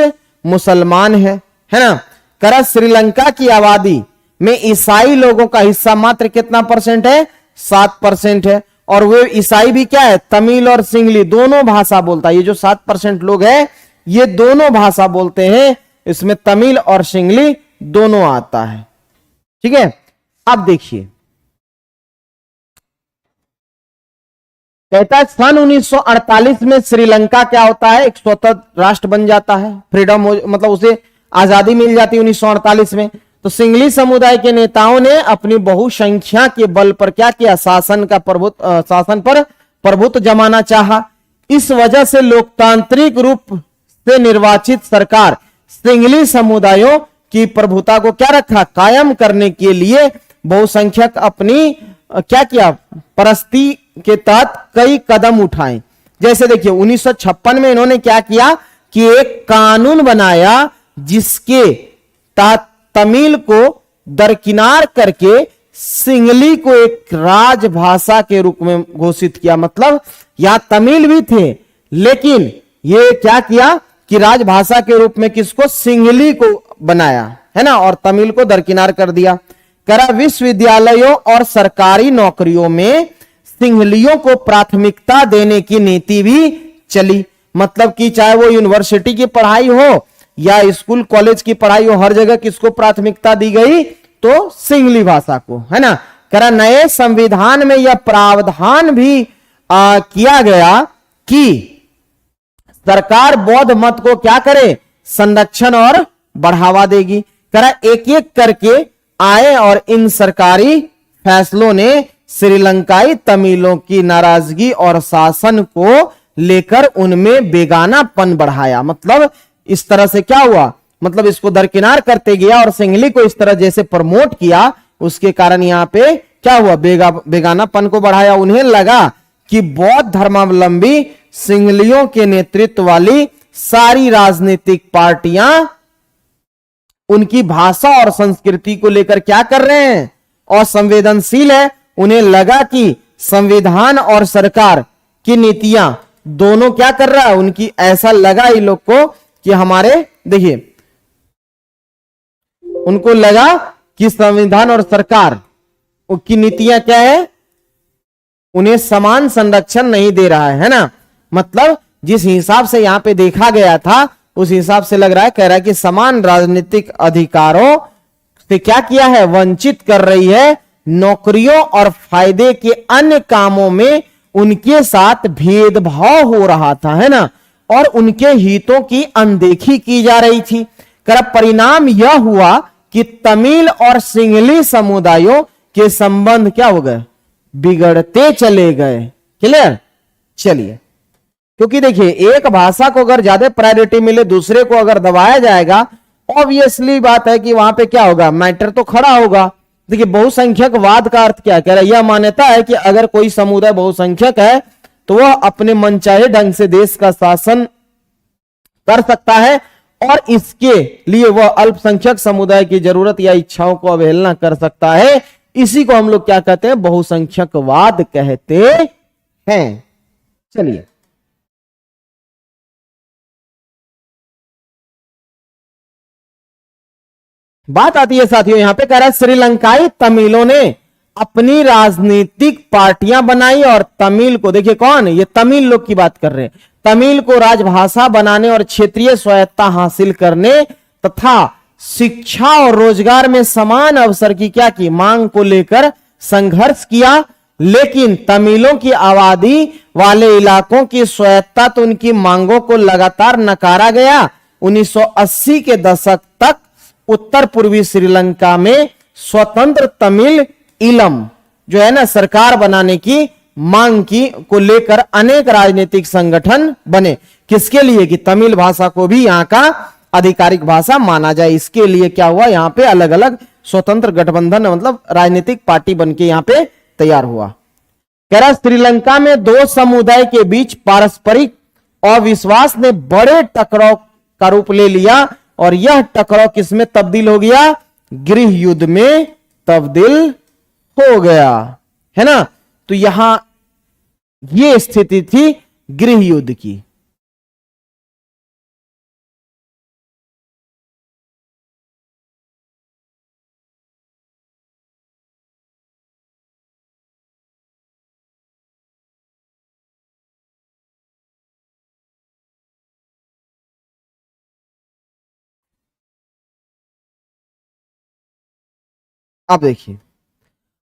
मुसलमान है ना। करा श्रीलंका की आबादी में ईसाई लोगों का हिस्सा मात्र कितना परसेंट है, 7% है। और वे ईसाई भी क्या है, तमिल और सिंगली दोनों भाषा बोलता है। ये जो 7% लोग हैं ये दोनों भाषा बोलते हैं, इसमें तमिल और सिंगली दोनों आता है, ठीक है। अब देखिए कहता है सन 1948 में श्रीलंका क्या होता है, एक स्वतंत्र राष्ट्र बन जाता है, फ्रीडम मतलब उसे आजादी मिल जाती है 1948 में। तो सिंगली समुदाय के नेताओं ने अपनी बहुसंख्या के बल पर क्या किया, शासन पर प्रभुत्व जमाना चाहा। इस वजह से लोकतांत्रिक रूप से निर्वाचित सरकार सिंगली समुदायों की प्रभुता को क्या रखा, कायम करने के लिए बहुसंख्यक अपनी क्या किया, परस्ती के तहत कई कदम उठाए। जैसे देखिए 1956 में इन्होंने क्या किया कि एक कानून बनाया जिसके तहत तमिल को दरकिनार करके सिंगली को एक राजभाषा के रूप में घोषित किया। मतलब यहां तमिल भी थे, लेकिन ये क्या किया कि राजभाषा के रूप में किसको, सिंगली को बनाया, है ना, और तमिल को दरकिनार कर दिया। करा विश्वविद्यालयों और सरकारी नौकरियों में सिंगलियों को प्राथमिकता देने की नीति भी चली। मतलब कि चाहे वो यूनिवर्सिटी की पढ़ाई हो या स्कूल कॉलेज की पढ़ाई हो, हर जगह किसको प्राथमिकता दी गई, तो सिंगली भाषा को, है ना। करा नए संविधान में यह प्रावधान भी किया गया कि सरकार बौद्ध मत को क्या करे, संरक्षण और बढ़ावा देगी। करा एक एक करके आए और इन सरकारी फैसलों ने श्रीलंकाई तमिलों की नाराजगी और शासन को लेकर उनमें बेगानापन बढ़ाया। मतलब इस तरह से क्या हुआ, मतलब इसको दरकिनार करते गया और सिंगली को इस तरह जैसे प्रमोट किया, उसके कारण यहां पे क्या हुआ, बेगानापन को बढ़ाया। उन्हें लगा कि बौद्ध धर्मावलंबी सिंगलियों के नेतृत्व वाली सारी राजनीतिक पार्टियां उनकी भाषा और संस्कृति को लेकर क्या कर रहे हैं, और संवेदनशील है। उन्हें लगा कि संविधान और सरकार की नीतियां दोनों क्या कर रहा है, उनकी ऐसा लगा इन लोग को कि हमारे, देखिए उनको लगा कि संविधान और सरकार की नीतियां क्या है, उन्हें समान संरक्षण नहीं दे रहा है ना। मतलब जिस हिसाब से यहां पे देखा गया था उस हिसाब से लग रहा है, कह रहा है कि समान राजनीतिक अधिकारों से क्या किया है, वंचित कर रही है। नौकरियों और फायदे के अन्य कामों में उनके साथ भेदभाव हो रहा था, है ना, और उनके हितों की अनदेखी की जा रही थी। कर परिणाम यह हुआ कि तमिल और सिंगली समुदायों के संबंध क्या हो गए, बिगड़ते चले गए। क्लियर। चलिए, क्योंकि देखिए एक भाषा को अगर ज्यादा प्रायोरिटी मिले, दूसरे को अगर दबाया जाएगा, ऑब्वियसली बात है कि वहां पे क्या होगा, मैटर तो खड़ा होगा। देखिए बहुसंख्यकवाद का अर्थ क्या कह रहा है, यह मान्यता है कि अगर कोई समुदाय बहुसंख्यक है तो वह अपने मनचाहे ढंग से देश का शासन कर सकता है और इसके लिए वह अल्पसंख्यक समुदाय की जरूरत या इच्छाओं को अवहेलना कर सकता है। इसी को हम लोग क्या कहते हैं, बहुसंख्यकवाद कहते हैं। चलिए, बात आती है साथियों, यहां पे कह रहा है श्रीलंकाई तमिलों ने अपनी राजनीतिक पार्टियां बनाई और तमिल को, देखिए कौन, ये तमिल लोग की बात कर रहे हैं, तमिल को राजभाषा बनाने और क्षेत्रीय स्वायत्ता हासिल करने तथा शिक्षा और रोजगार में समान अवसर की क्या की मांग को लेकर संघर्ष किया। लेकिन तमिलों की आबादी वाले इलाकों की स्वायत्ता तो उनकी मांगों को लगातार नकारा गया। 1980 के दशक तक उत्तर पूर्वी श्रीलंका में स्वतंत्र तमिल इलम जो है ना सरकार बनाने की मांग की को लेकर अनेक राजनीतिक संगठन बने। किसके लिए, कि तमिल भाषा को भी यहां का आधिकारिक भाषा माना जाए। इसके लिए क्या हुआ, यहां पे अलग अलग स्वतंत्र गठबंधन मतलब राजनीतिक पार्टी बनके यहां पे तैयार हुआ। कह रहा श्रीलंका में दो समुदाय के बीच पारस्परिक अविश्वास ने बड़े टकराव का रूप ले लिया और यह टकराव किसमें तब्दील हो गया, गृह युद्ध में तब्दील हो गया, है ना। तो यहां ये स्थिति थी गृह युद्ध की। अब देखिए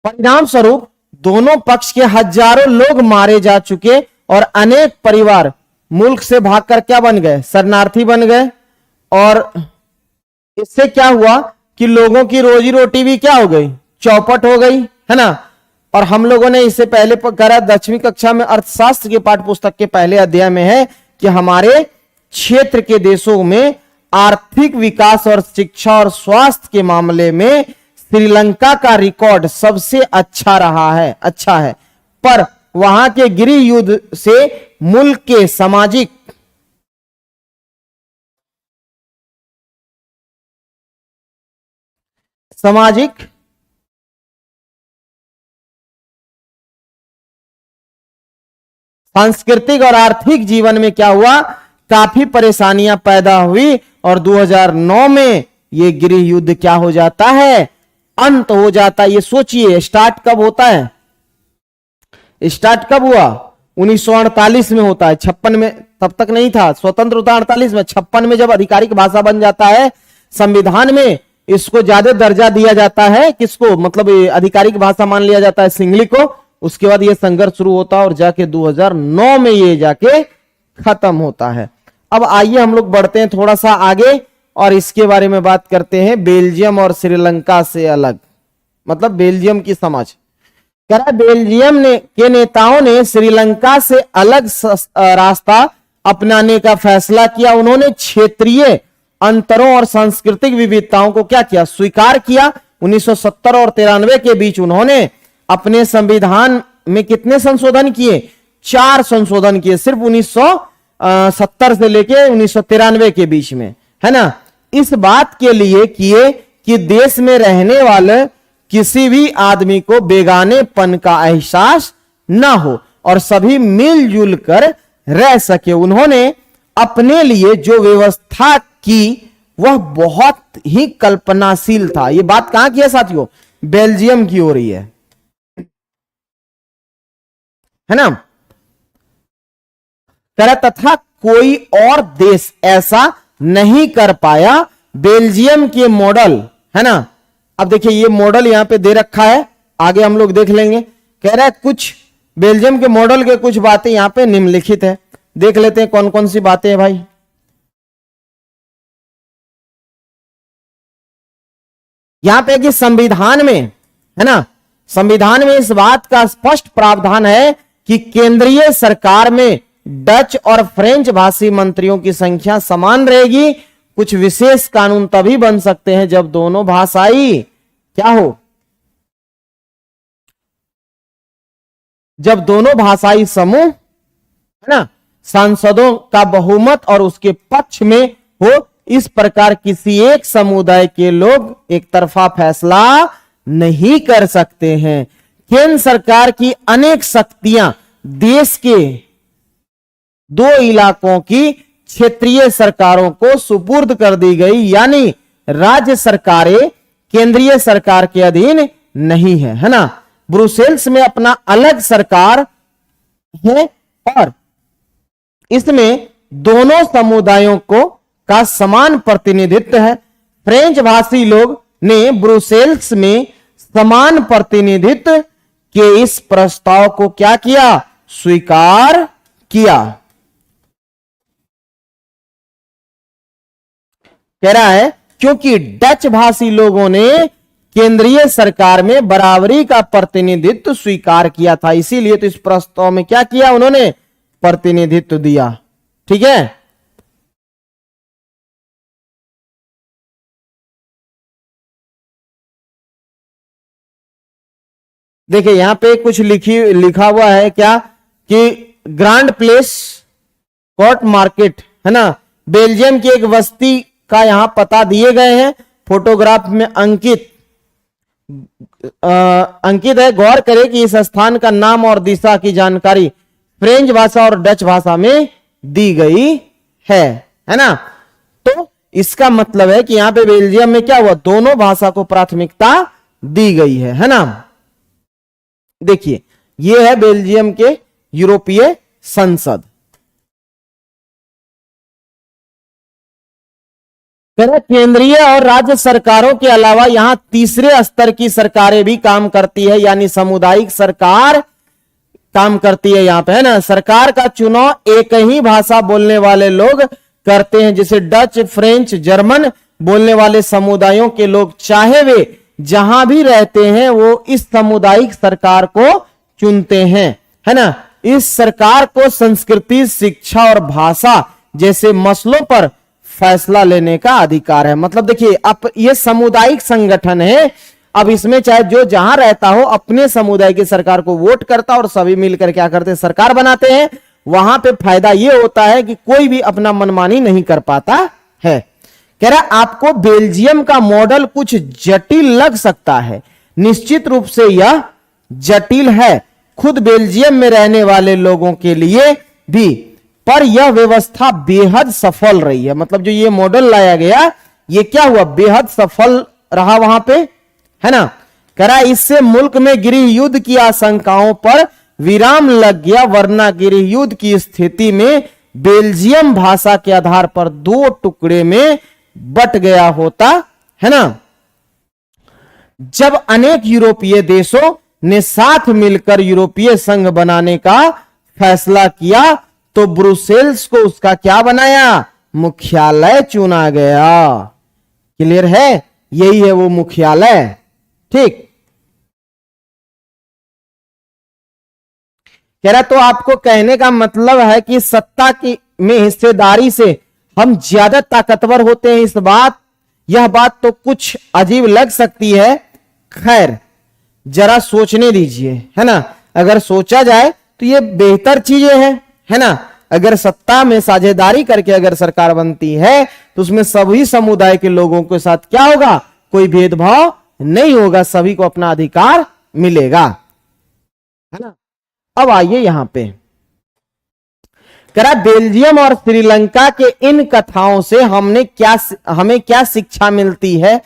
परिणाम स्वरूप दोनों पक्ष के हजारों लोग मारे जा चुके और अनेक परिवार मुल्क से भागकर क्या बन गए, शरणार्थी बन गए। और इससे क्या हुआ कि लोगों की रोजी रोटी भी क्या हो गई, चौपट हो गई, है ना। और हम लोगों ने इससे पहले करा 10वीं कक्षा में अर्थशास्त्र के पाठ्य पुस्तक के पहले अध्याय में है कि हमारे क्षेत्र के देशों में आर्थिक विकास और शिक्षा और स्वास्थ्य के मामले में श्रीलंका का रिकॉर्ड सबसे अच्छा रहा है, अच्छा है। पर वहां के गृह युद्ध से मुल्क के सामाजिक सांस्कृतिक और आर्थिक जीवन में क्या हुआ, काफी परेशानियां पैदा हुई और 2009 में यह गृह युद्ध क्या हो जाता है, अंत हो जाता है। ये सोचिए स्टार्ट कब होता है, स्टार्ट कब हुआ, 1948 में होता है। 56 में तब तक नहीं था, स्वतंत्र होता 48 में, 56 में जब आधिकारिक भाषा बन जाता है संविधान में, इसको ज्यादा दर्जा दिया जाता है, किसको, मतलब आधिकारिक भाषा मान लिया जाता है सिंगली को। उसके बाद ये संघर्ष शुरू होता है और जाके 2009 में ये जाके खत्म होता है। अब आइए हम लोग बढ़ते हैं थोड़ा सा आगे और इसके बारे में बात करते हैं बेल्जियम और श्रीलंका से अलग, मतलब बेल्जियम की समझ। कह रहा बेल्जियम के नेताओं ने श्रीलंका से अलग रास्ता अपनाने का फैसला किया। उन्होंने क्षेत्रीय अंतरों और सांस्कृतिक विविधताओं को क्या किया, स्वीकार किया। 1970 और 93 के बीच उन्होंने अपने संविधान में कितने संशोधन किए, 4 संशोधन किए, सिर्फ 1970 से लेके 1993 के बीच में, है ना। इस बात के लिए किए कि देश में रहने वाले किसी भी आदमी को बेगानेपन का एहसास ना हो और सभी मिलजुल कर रह सके। उन्होंने अपने लिए जो व्यवस्था की वह बहुत ही कल्पनाशील था। यह बात कहां की है साथियों, बेल्जियम की हो रही है ना। तथा कोई और देश ऐसा नहीं कर पाया। बेल्जियम के मॉडल, है ना। अब देखिए ये मॉडल यहां पे दे रखा है, आगे हम लोग देख लेंगे। कह रहा है कुछ बेल्जियम के मॉडल के कुछ बातें यहां पे निम्नलिखित है, देख लेते हैं कौन कौन सी बातें हैं भाई। यहां पे कि संविधान में, है ना, संविधान में इस बात का स्पष्ट प्रावधान है कि केंद्रीय सरकार में डच और फ्रेंच भाषी मंत्रियों की संख्या समान रहेगी। कुछ विशेष कानून तभी बन सकते हैं जब दोनों भाषाई क्या हो, जब दोनों भाषाई समूह, है ना, सांसदों का बहुमत और उसके पक्ष में हो। इस प्रकार किसी एक समुदाय के लोग एक तरफा फैसला नहीं कर सकते हैं। केंद्र सरकार की अनेक शक्तियां देश के 2 इलाकों की क्षेत्रीय सरकारों को सुपुर्द कर दी गई, यानी राज्य सरकारें केंद्रीय सरकार के अधीन नहीं है ना। ब्रुसेल्स में अपना अलग सरकार है और इसमें दोनों समुदायों को का समान प्रतिनिधित्व है। फ्रेंच भाषी लोग ने ब्रुसेल्स में समान प्रतिनिधित्व के इस प्रस्ताव को क्या किया, स्वीकार किया। कह रहा है क्योंकि डच भाषी लोगों ने केंद्रीय सरकार में बराबरी का प्रतिनिधित्व स्वीकार किया था, इसीलिए तो इस प्रस्ताव में क्या किया उन्होंने, प्रतिनिधित्व दिया। ठीक है, देखिए यहां पे कुछ लिखा हुआ है क्या कि ग्रांड प्लेस कोर्ट मार्केट, है ना, बेल्जियम की एक बस्ती का यहां पता दिए गए हैं, फोटोग्राफ में अंकित है। गौर करें कि इस स्थान का नाम और दिशा की जानकारी फ्रेंच भाषा और डच भाषा में दी गई है ना। तो इसका मतलब है कि यहां पे बेल्जियम में क्या हुआ, दोनों भाषा को प्राथमिकता दी गई है ना। देखिए यह है बेल्जियम के यूरोपीय संसद। केंद्रीय और राज्य सरकारों के अलावा यहां तीसरे स्तर की सरकारें भी काम करती है, यानी सामुदायिक सरकार काम करती है यहां पे, है ना। सरकार का चुनाव एक ही भाषा बोलने वाले लोग करते हैं, जैसे डच, फ्रेंच, जर्मन बोलने वाले समुदायों के लोग, चाहे वे जहां भी रहते हैं, वो इस सामुदायिक सरकार को चुनते हैं, है ना। इस सरकार को संस्कृति, शिक्षा और भाषा जैसे मसलों पर फैसला लेने का अधिकार है। मतलब देखिए अब ये सामुदायिक संगठन है, अब इसमें चाहे जो जहां रहता हो अपने समुदाय की सरकार को वोट करता और सभी मिलकर क्या करते हैं, सरकार बनाते हैं। वहां पे फायदा ये होता है कि कोई भी अपना मनमानी नहीं कर पाता है। कह रहा आपको बेल्जियम का मॉडल कुछ जटिल लग सकता है, निश्चित रूप से यह जटिल है खुद बेल्जियम में रहने वाले लोगों के लिए भी, पर यह व्यवस्था बेहद सफल रही है। मतलब जो ये मॉडल लाया गया ये क्या हुआ, बेहद सफल रहा वहां पे, है ना। कह रहा इससे मुल्क में गृह युद्ध की आशंकाओं पर विराम लग गया, वरना गृह युद्ध की स्थिति में बेल्जियम भाषा के आधार पर 2 टुकड़े में बट गया होता, है ना। जब अनेक यूरोपीय देशों ने साथ मिलकर यूरोपीय संघ बनाने का फैसला किया तो ब्रुसेल्स को उसका क्या बनाया, मुख्यालय चुना गया। क्लियर है, यही है वो मुख्यालय। ठीक, कह रहा तो आपको कहने का मतलब है कि सत्ता की में हिस्सेदारी से हम ज्यादा ताकतवर होते हैं। यह बात तो कुछ अजीब लग सकती है, खैर जरा सोचने दीजिए, है ना। अगर सोचा जाए तो ये बेहतर चीजें हैं, है ना। अगर सत्ता में साझेदारी करके अगर सरकार बनती है तो उसमें सभी समुदाय के लोगों के साथ क्या होगा, कोई भेदभाव नहीं होगा, सभी को अपना अधिकार मिलेगा, है ना। अब आइए यहां पे, करा बेल्जियम और श्रीलंका के इन कथाओं से हमें क्या शिक्षा मिलती है।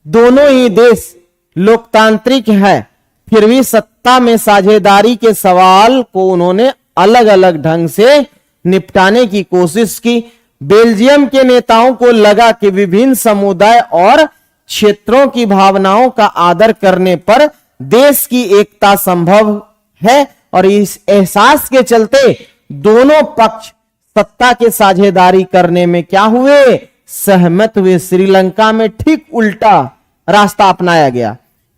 दोनों ही देश लोकतांत्रिक है, फिर भी सत्ता में साझेदारी के सवाल को उन्होंने अलग अलग ढंग से निपटाने की कोशिश की। बेल्जियम के नेताओं को लगा कि विभिन्न समुदाय और क्षेत्रों की भावनाओं का आदर करने पर देश की एकता संभव है, और इस एहसास के चलते दोनों पक्ष सत्ता के साझेदारी करने में क्या हुए, सहमत हुए। श्रीलंका में ठीक उल्टा रास्ता अपनाया गया।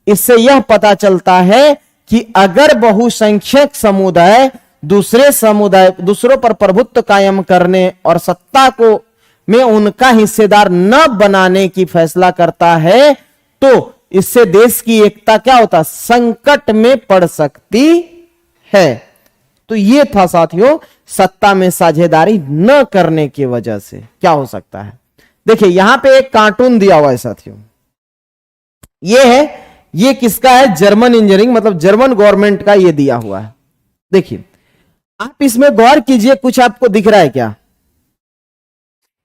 इससे यह पता चलता है कि अगर बहुसंख्यक समुदाय दूसरों पर प्रभुत्व कायम करने और सत्ता को में उनका हिस्सेदार न बनाने की फैसला करता है तो इससे देश की एकता क्या होता, संकट में पड़ सकती है। तो ये था साथियों, सत्ता में साझेदारी न करने की वजह से क्या हो सकता है। देखिए यहां पे एक कार्टून दिया हुआ है साथियों, ये है, ये किसका है, जर्मन इंजीनियरिंग, मतलब जर्मन गवर्नमेंट का ये दिया हुआ है। देखिए आप इसमें गौर कीजिए, कुछ आपको दिख रहा है क्या।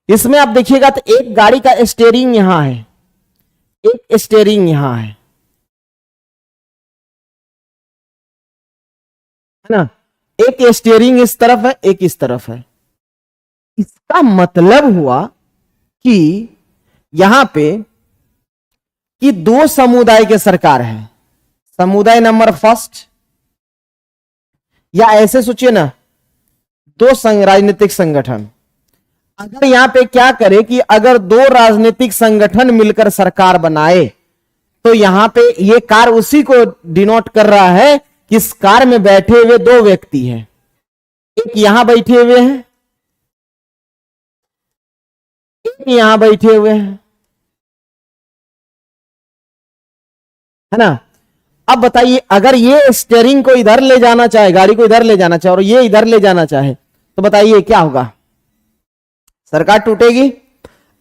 इसमें आप देखिएगा तो एक गाड़ी का स्टीयरिंग यहां है, एक स्टीयरिंग यहां है ना। एक स्टीयरिंग इस तरफ है, एक इस तरफ है। इसका मतलब हुआ कि यहां पे कि दो समुदाय के सरकार है, समुदाय नंबर फर्स्ट, या ऐसे सोचिए ना, दो राजनीतिक संगठन। अगर यहां पे क्या करे कि अगर दो राजनीतिक संगठन मिलकर सरकार बनाए तो यहां पे ये कार उसी को डिनोट कर रहा है कि इस कार में बैठे हुए दो व्यक्ति हैं, एक यहां बैठे हुए हैं, एक यहां बैठे हुए हैं, है ना। अब बताइए अगर ये स्टीयरिंग को इधर ले जाना चाहे, गाड़ी को इधर ले जाना चाहे और ये इधर ले जाना चाहे तो बताइए क्या होगा, सरकार टूटेगी।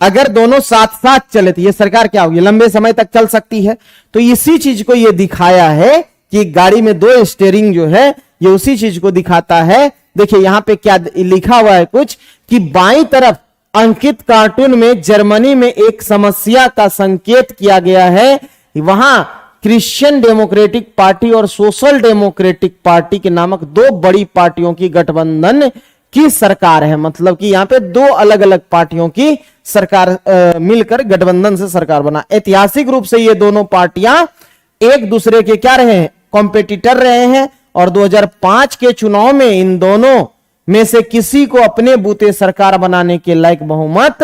अगर दोनों साथ साथ चले तो ये सरकार क्या होगी, लंबे समय तक चल सकती है। तो इसी चीज को ये दिखाया है कि गाड़ी में दो स्टीयरिंग जो है ये उसी चीज को दिखाता है। देखिए यहां पे क्या लिखा हुआ है कुछ, कि बाईं तरफ अंकित कार्टून में जर्मनी में एक समस्या का संकेत किया गया है। वहां क्रिश्चियन डेमोक्रेटिक पार्टी और सोशल डेमोक्रेटिक पार्टी के नामक दो बड़ी पार्टियों की गठबंधन की सरकार है। मतलब कि यहां पे दो अलग अलग पार्टियों की सरकार मिलकर गठबंधन से सरकार बना। ऐतिहासिक रूप से ये दोनों पार्टियां एक दूसरे के क्या रहे हैं, कॉम्पिटिटर रहे हैं, और 2005 के चुनाव में इन दोनों में से किसी को अपने बूते सरकार बनाने के लायक बहुमत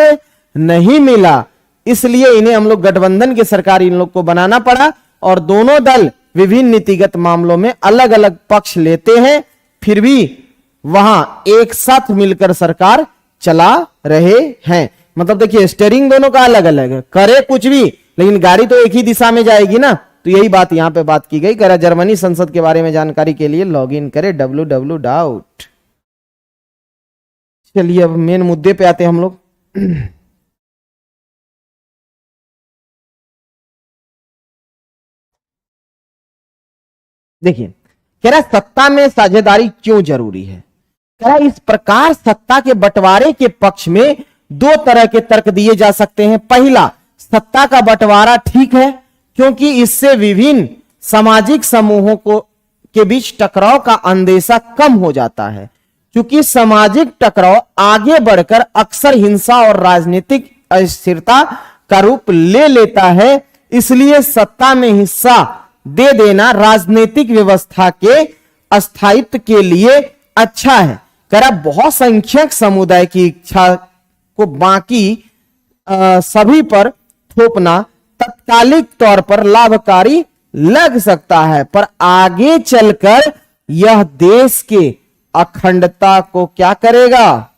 नहीं मिला। इसलिए इन्हें हम लोग गठबंधन की सरकार इन लोग को बनाना पड़ा, और दोनों दल विभिन्न नीतिगत मामलों में अलग अलग पक्ष लेते हैं, फिर भी वहां एक साथ मिलकर सरकार चला रहे हैं। मतलब देखिए स्टीयरिंग दोनों का अलग अलग है, करे कुछ भी लेकिन गाड़ी तो एक ही दिशा में जाएगी ना। तो यही बात यहां पे बात की गई। करा जर्मनी संसद के बारे में जानकारी के लिए लॉग इन करें www. चलिए अब मेन मुद्दे पे आते हैं हम लोग। देखिए कह रहा सत्ता में साझेदारी क्यों जरूरी है। कह रहा इस प्रकार सत्ता के बंटवारे के पक्ष में दो तरह के तर्क दिए जा सकते हैं। पहला, सत्ता का बंटवारा ठीक है क्योंकि इससे विभिन्न सामाजिक समूहों को के बीच टकराव का अंदेशा कम हो जाता है, क्योंकि सामाजिक टकराव आगे बढ़कर अक्सर हिंसा और राजनीतिक अस्थिरता का रूप ले लेता है। इसलिए सत्ता में हिस्सा दे देना राजनीतिक व्यवस्था के अस्थायित्व के लिए अच्छा है। कह रहा बहुत संख्यक समुदाय की इच्छा को बाकी सभी पर थोपना तत्कालिक तौर पर लाभकारी लग सकता है, पर आगे चलकर यह देश के अखंडता को क्या करेगा?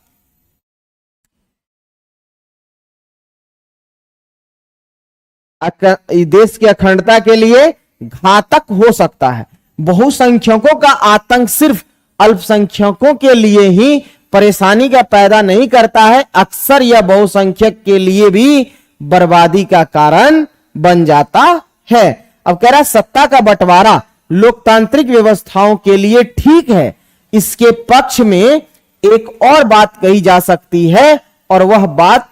देश की अखंडता के लिए घातक हो सकता है। बहुसंख्यकों का आतंक सिर्फ अल्पसंख्यकों के लिए ही परेशानी का पैदा नहीं करता है, अक्सर यह बहुसंख्यक के लिए भी बर्बादी का कारण बन जाता है। अब कह रहा है सत्ता का बंटवारा लोकतांत्रिक व्यवस्थाओं के लिए ठीक है। इसके पक्ष में एक और बात कही जा सकती है और वह बात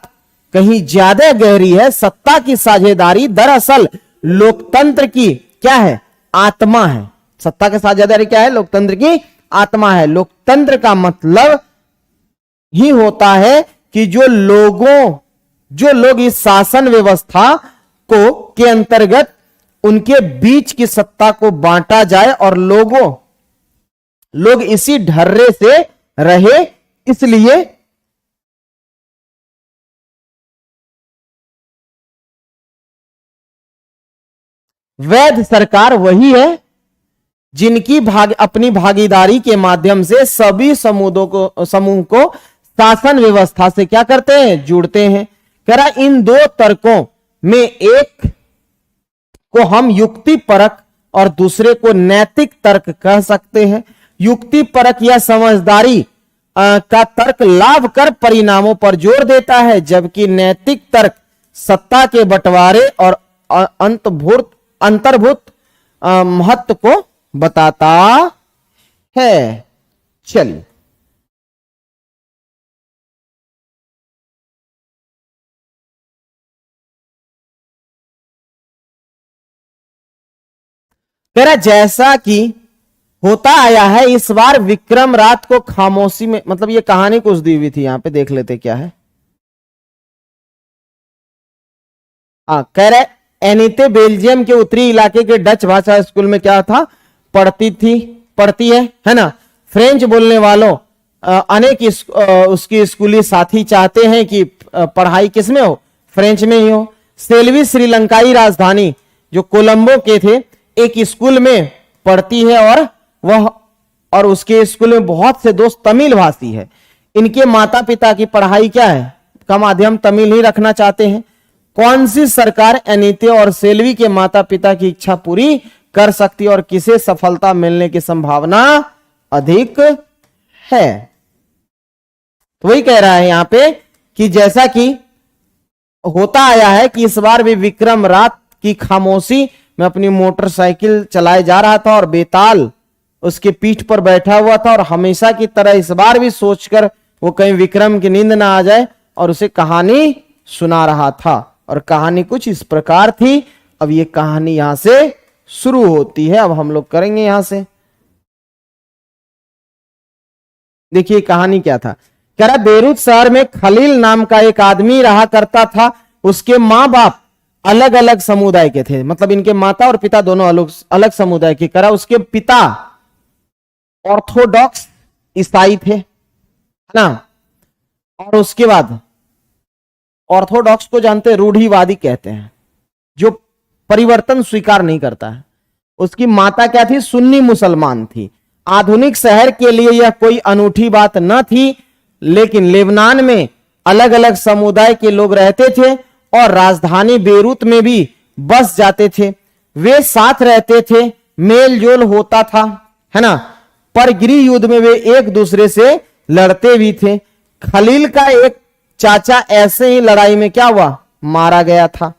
कहीं ज्यादा गहरी है। सत्ता की साझेदारी दरअसल लोकतंत्र की क्या है? आत्मा है। सत्ता की साझेदारी क्या है? लोकतंत्र की आत्मा है। लोकतंत्र का मतलब ही होता है कि जो लोग इस शासन व्यवस्था को के अंतर्गत उनके बीच की सत्ता को बांटा जाए और लोग इसी ढर्रे से रहे। इसलिए वैध सरकार वही है जिनकी अपनी भागीदारी के माध्यम से सभी समूह को शासन व्यवस्था से क्या करते हैं? जुड़ते हैं। कह रहा इन दो तर्कों में एक को हम युक्ति परक और दूसरे को नैतिक तर्क कह सकते हैं। युक्ति परक या समझदारी का तर्क लाभकर परिणामों पर जोर देता है, जबकि नैतिक तर्क सत्ता के बंटवारे और अंतर्भूत महत्व को बताता है। चलिए तेरा जैसा कि होता आया है, इस बार विक्रम रात को खामोशी में, मतलब ये कहानी कुछ दी हुई थी, यहां पे देख लेते क्या है। कह रहे एनीते बेल्जियम के उत्तरी इलाके के डच भाषा स्कूल में क्या था? पढ़ती है ना। फ्रेंच बोलने वालों अनेक उसकी स्कूली साथी चाहते हैं कि पढ़ाई किस में हो? फ्रेंच में ही हो। सेल्वी श्रीलंकाई राजधानी जो कोलंबो के थे एक स्कूल में पढ़ती है और उसके स्कूल में बहुत से दोस्त तमिल भाषी है। इनके माता पिता की पढ़ाई क्या है? का माध्यम तमिल ही रखना चाहते हैं। कौन सी सरकार अनीते और सेल्वी के माता पिता की इच्छा पूरी कर सकती है और किसे सफलता मिलने की संभावना अधिक है? तो वही कह रहा है यहां पे कि जैसा कि होता आया है कि इस बार भी विक्रम रात की खामोशी में अपनी मोटरसाइकिल चलाए जा रहा था और बेताल उसके पीठ पर बैठा हुआ था और हमेशा की तरह इस बार भी सोचकर वो कहीं विक्रम की नींद ना आ जाए और उसे कहानी सुना रहा था। और कहानी कुछ इस प्रकार थी। अब ये कहानी यहां से शुरू होती है। अब हम लोग करेंगे यहां से। देखिए कहानी क्या था। कह रहा बेरूत शहर में खलील नाम का एक आदमी रहा करता था। उसके माँ बाप अलग अलग समुदाय के थे, मतलब इनके माता और पिता दोनों अलग समुदाय के। करा उसके पिता ऑर्थोडॉक्स ईसाई थे, है ना। और उसके बाद ऑर्थोडॉक्स को जानते हैं, रूढ़िवादी कहते हैं, जो परिवर्तन स्वीकार नहीं करता है। उसकी माता क्या थी? सुन्नी मुसलमान थी। आधुनिक शहर के लिए यह कोई अनूठी बात न थी, लेकिन लेबनान में अलग अलग समुदाय के लोग रहते थे और राजधानी बेरूत में भी बस जाते थे। वे साथ रहते थे, मेल जोल होता था, है ना। पर गृह युद्ध में वे एक दूसरे से लड़ते भी थे। खलील का एक चाचा ऐसे ही लड़ाई में क्या हुआ? मारा गया था।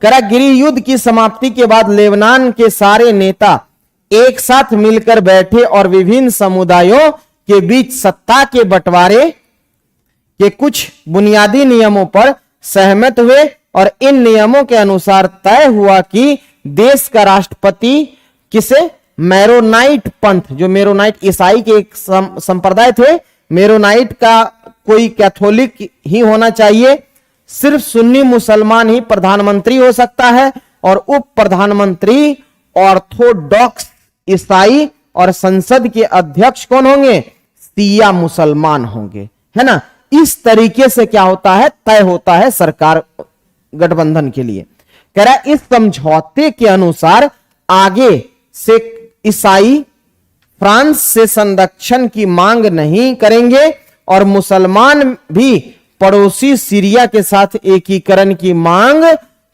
करा गृह युद्ध की समाप्ति के बाद लेबनान के सारे नेता एक साथ मिलकर बैठे और विभिन्न समुदायों के बीच सत्ता के बंटवारे के कुछ बुनियादी नियमों पर सहमत हुए और इन नियमों के अनुसार तय हुआ कि देश का राष्ट्रपति किसे? मेरोनाइट पंथ, जो मेरोनाइट ईसाई के एक संप्रदाय थे, मेरोनाइट का कोई कैथोलिक ही होना चाहिए। सिर्फ सुन्नी मुसलमान ही प्रधानमंत्री हो सकता है और उप प्रधानमंत्री ऑर्थोडॉक्स ईसाई और संसद के अध्यक्ष कौन होंगे? शिया मुसलमान होंगे, है ना। इस तरीके से क्या होता है, तय होता है सरकार गठबंधन के लिए। कह रहा है इस समझौते के अनुसार आगे से ईसाई फ्रांस से संरक्षण की मांग नहीं करेंगे और मुसलमान भी पड़ोसी सीरिया के साथ एकीकरण की मांग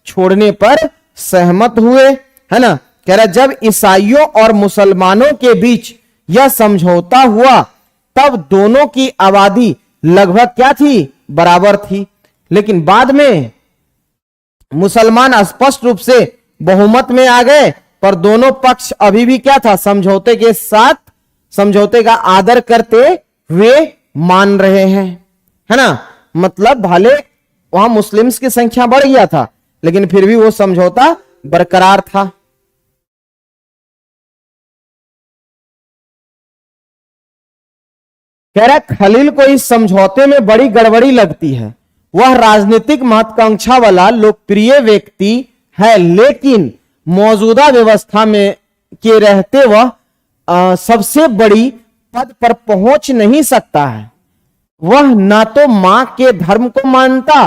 छोड़ने पर सहमत हुए, है ना। कह रहा जब ईसाइयों और मुसलमानों के बीच यह समझौता हुआ तब दोनों की आबादी लगभग क्या थी? बराबर थी। लेकिन बाद में मुसलमान स्पष्ट रूप से बहुमत में आ गए, पर दोनों पक्ष अभी भी क्या था? समझौते के साथ समझौते का आदर करते हुए मान रहे हैं, है ना। मतलब भले वहां मुस्लिम्स की संख्या बढ़ गया था, लेकिन फिर भी वो समझौता बरकरार था। कह रहा खलील को इस समझौते में बड़ी गड़बड़ी लगती है। वह राजनीतिक महत्वाकांक्षा वाला लोकप्रिय व्यक्ति है, लेकिन मौजूदा व्यवस्था में के रहते वह सबसे बड़ी पद पर पहुंच नहीं सकता है। वह ना तो मां के धर्म को मानता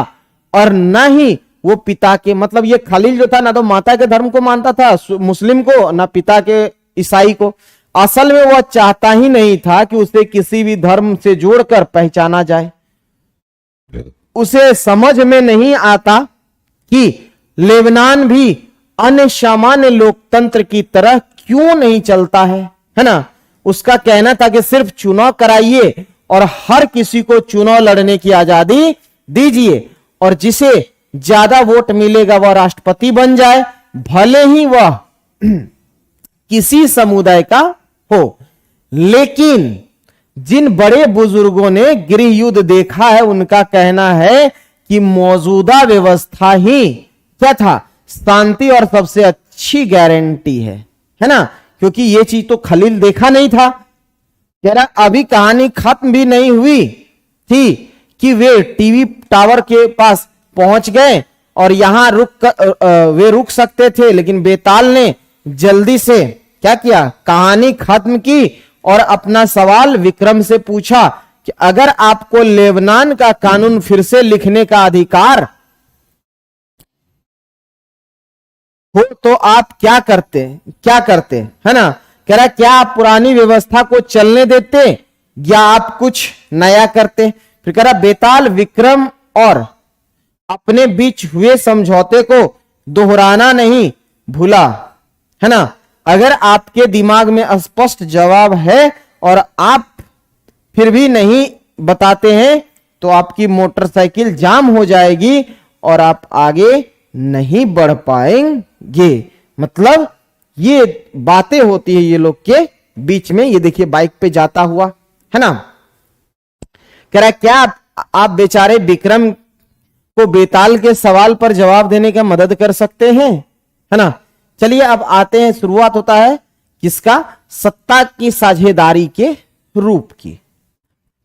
और ना ही वो पिता के, मतलब ये खलील जो था ना तो माता के धर्म को मानता था मुस्लिम को, ना पिता के ईसाई को। असल में वह चाहता ही नहीं था कि उसे किसी भी धर्म से जोड़कर पहचाना जाए। उसे समझ में नहीं आता कि लेबनान भी अन्य सामान्य लोकतंत्र की तरह क्यों नहीं चलता है ना। उसका कहना था कि सिर्फ चुनाव कराइए और हर किसी को चुनाव लड़ने की आजादी दीजिए और जिसे ज्यादा वोट मिलेगा वह राष्ट्रपति बन जाए, भले ही वह किसी समुदाय का हो। लेकिन जिन बड़े बुजुर्गों ने गृह युद्ध देखा है उनका कहना है कि मौजूदा व्यवस्था ही क्या था? शांति और सबसे अच्छी गारंटी है ना। क्योंकि ये चीज तो खलील देखा नहीं था। कह रहा अभी कहानी खत्म भी नहीं हुई थी कि वे टीवी टावर के पास पहुंच गए और यहां वे रुक सकते थे, लेकिन बेताल ने जल्दी से क्या किया? कहानी खत्म की और अपना सवाल विक्रम से पूछा कि अगर आपको लेबनान का कानून फिर से लिखने का अधिकार हो तो आप क्या करते, है ना। कह रहा क्या आप पुरानी व्यवस्था को चलने देते या आप कुछ नया करते? फिर कह रहा बेताल विक्रम और अपने बीच हुए समझौते को दोहराना नहीं भूला, है ना। अगर आपके दिमाग में स्पष्ट जवाब है और आप फिर भी नहीं बताते हैं तो आपकी मोटरसाइकिल जाम हो जाएगी और आप आगे नहीं बढ़ पाएंगे। मतलब ये बातें होती है ये लोग के बीच में। ये देखिए बाइक पे जाता हुआ, है ना। कह रहा क्या आप बेचारे विक्रम को बेताल के सवाल पर जवाब देने का मदद कर सकते हैं, है ना। चलिए अब आते हैं, शुरुआत होता है किसका? सत्ता की साझेदारी के रूप की।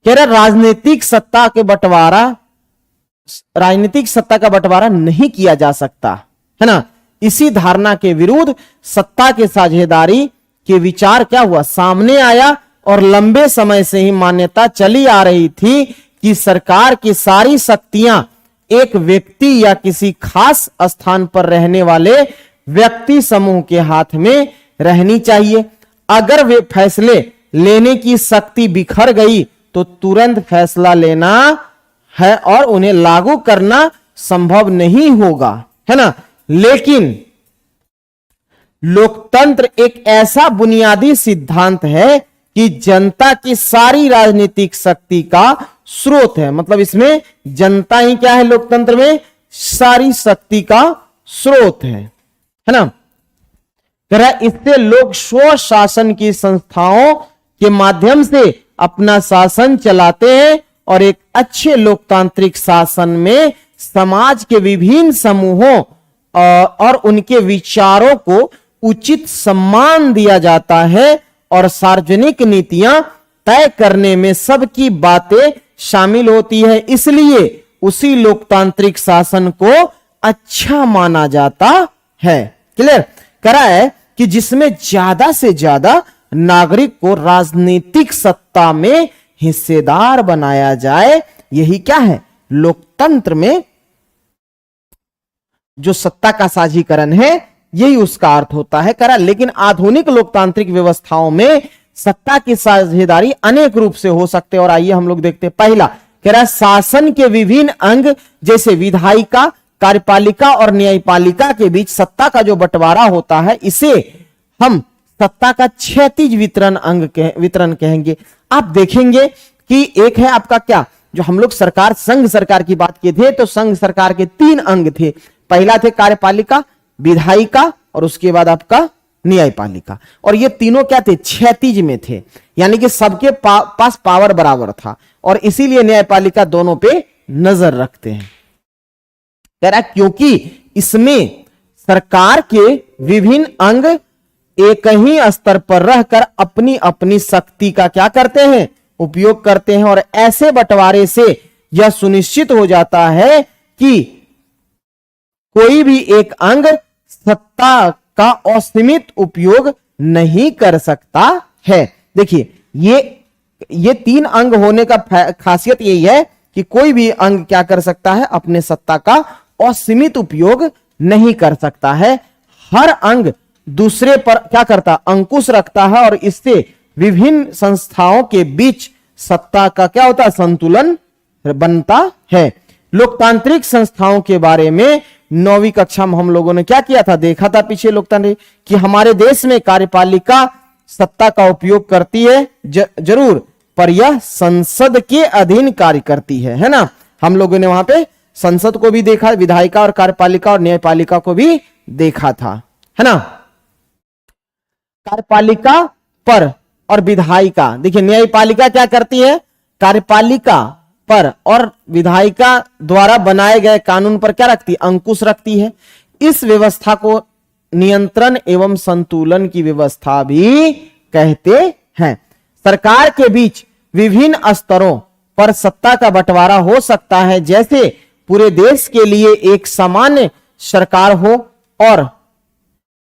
कह रहा राजनीतिक सत्ता का बंटवारा नहीं किया जा सकता, है ना। इसी धारणा के विरुद्ध सत्ता के साझेदारी के विचार क्या हुआ? सामने आया और लंबे समय से ही मान्यता चली आ रही थी कि सरकार की सारी शक्तियां एक व्यक्ति या किसी खास स्थान पर रहने वाले व्यक्ति समूह के हाथ में रहनी चाहिए। अगर वे फैसले लेने की शक्ति बिखर गई तो तुरंत फैसला लेना है और उन्हें लागू करना संभव नहीं होगा, है ना। लेकिन लोकतंत्र एक ऐसा बुनियादी सिद्धांत है कि जनता की सारी राजनीतिक शक्ति का स्रोत है। मतलब इसमें जनता ही क्या है? लोकतंत्र में सारी शक्ति का स्रोत है ना। इससे लोग स्व शासन की संस्थाओं के माध्यम से अपना शासन चलाते हैं और एक अच्छे लोकतांत्रिक शासन में समाज के विभिन्न समूहों और उनके विचारों को उचित सम्मान दिया जाता है और सार्वजनिक नीतियां तय करने में सबकी बातें शामिल होती है। इसलिए उसी लोकतांत्रिक शासन को अच्छा माना जाता है। क्लियर? करा है कि जिसमें ज्यादा से ज्यादा नागरिक को राजनीतिक सत्ता में हिस्सेदार बनाया जाए, यही क्या है? लोकतंत्र में जो सत्ता का साझीकरण है, यही उसका अर्थ होता है। करा, लेकिन आधुनिक लोकतांत्रिक व्यवस्थाओं में सत्ता की साझेदारी अनेक रूप से हो सकते हैं। और आइए हम लोग देखते हैं। पहला कह रहा है शासन के विभिन्न अंग जैसे विधायिका, कार्यपालिका और न्यायपालिका के बीच सत्ता का जो बंटवारा होता है, इसे हम सत्ता का क्षैतिज वितरण कहेंगे। आप देखेंगे कि एक है आपका क्या, जो हम लोग सरकार, संघ सरकार की बात किए थे, तो संघ सरकार के 3 अंग थे। पहला थे कार्यपालिका, विधायिका और उसके बाद आपका न्यायपालिका। और ये तीनों क्या थे? क्षैतिज में थे, यानी कि सबके पास पावर बराबर था, और इसीलिए न्यायपालिका दोनों पे नजर रखते हैं। कह रहा क्योंकि इसमें सरकार के विभिन्न अंग एक ही स्तर पर रहकर अपनी अपनी शक्ति का क्या करते हैं? उपयोग करते हैं। और ऐसे बंटवारे से यह सुनिश्चित हो जाता है कि कोई भी एक अंग सत्ता का असीमित उपयोग नहीं कर सकता है। देखिए, ये 3 अंग होने का खासियत यही है कि कोई भी अंग क्या कर सकता है? अपने सत्ता का असीमित उपयोग नहीं कर सकता है। हर अंग दूसरे पर क्या करता? अंकुश रखता है, और इससे विभिन्न संस्थाओं के बीच सत्ता का क्या होता है? संतुलन बनता है। लोकतांत्रिक संस्थाओं के बारे में 9वीं कक्षा में हम लोगों ने क्या किया था? देखा था पीछे लोकतांत्रिक, कि हमारे देश में कार्यपालिका सत्ता का उपयोग करती है जरूर, पर यह संसद के अधीन कार्य करती है ना। हम लोगों ने वहां पे संसद को भी देखा, विधायिका और कार्यपालिका और न्यायपालिका को भी देखा था, है ना। कार्यपालिका पर और विधायिका, देखिए न्यायपालिका क्या करती है? कार्यपालिका पर और विधायिका द्वारा बनाए गए कानून पर क्या रखती है? अंकुश रखती है। इस व्यवस्था को नियंत्रण एवं संतुलन की व्यवस्था भी कहते हैं। सरकार के बीच विभिन्न स्तरों पर सत्ता का बंटवारा हो सकता है, जैसे पूरे देश के लिए एक सामान्य सरकार हो, और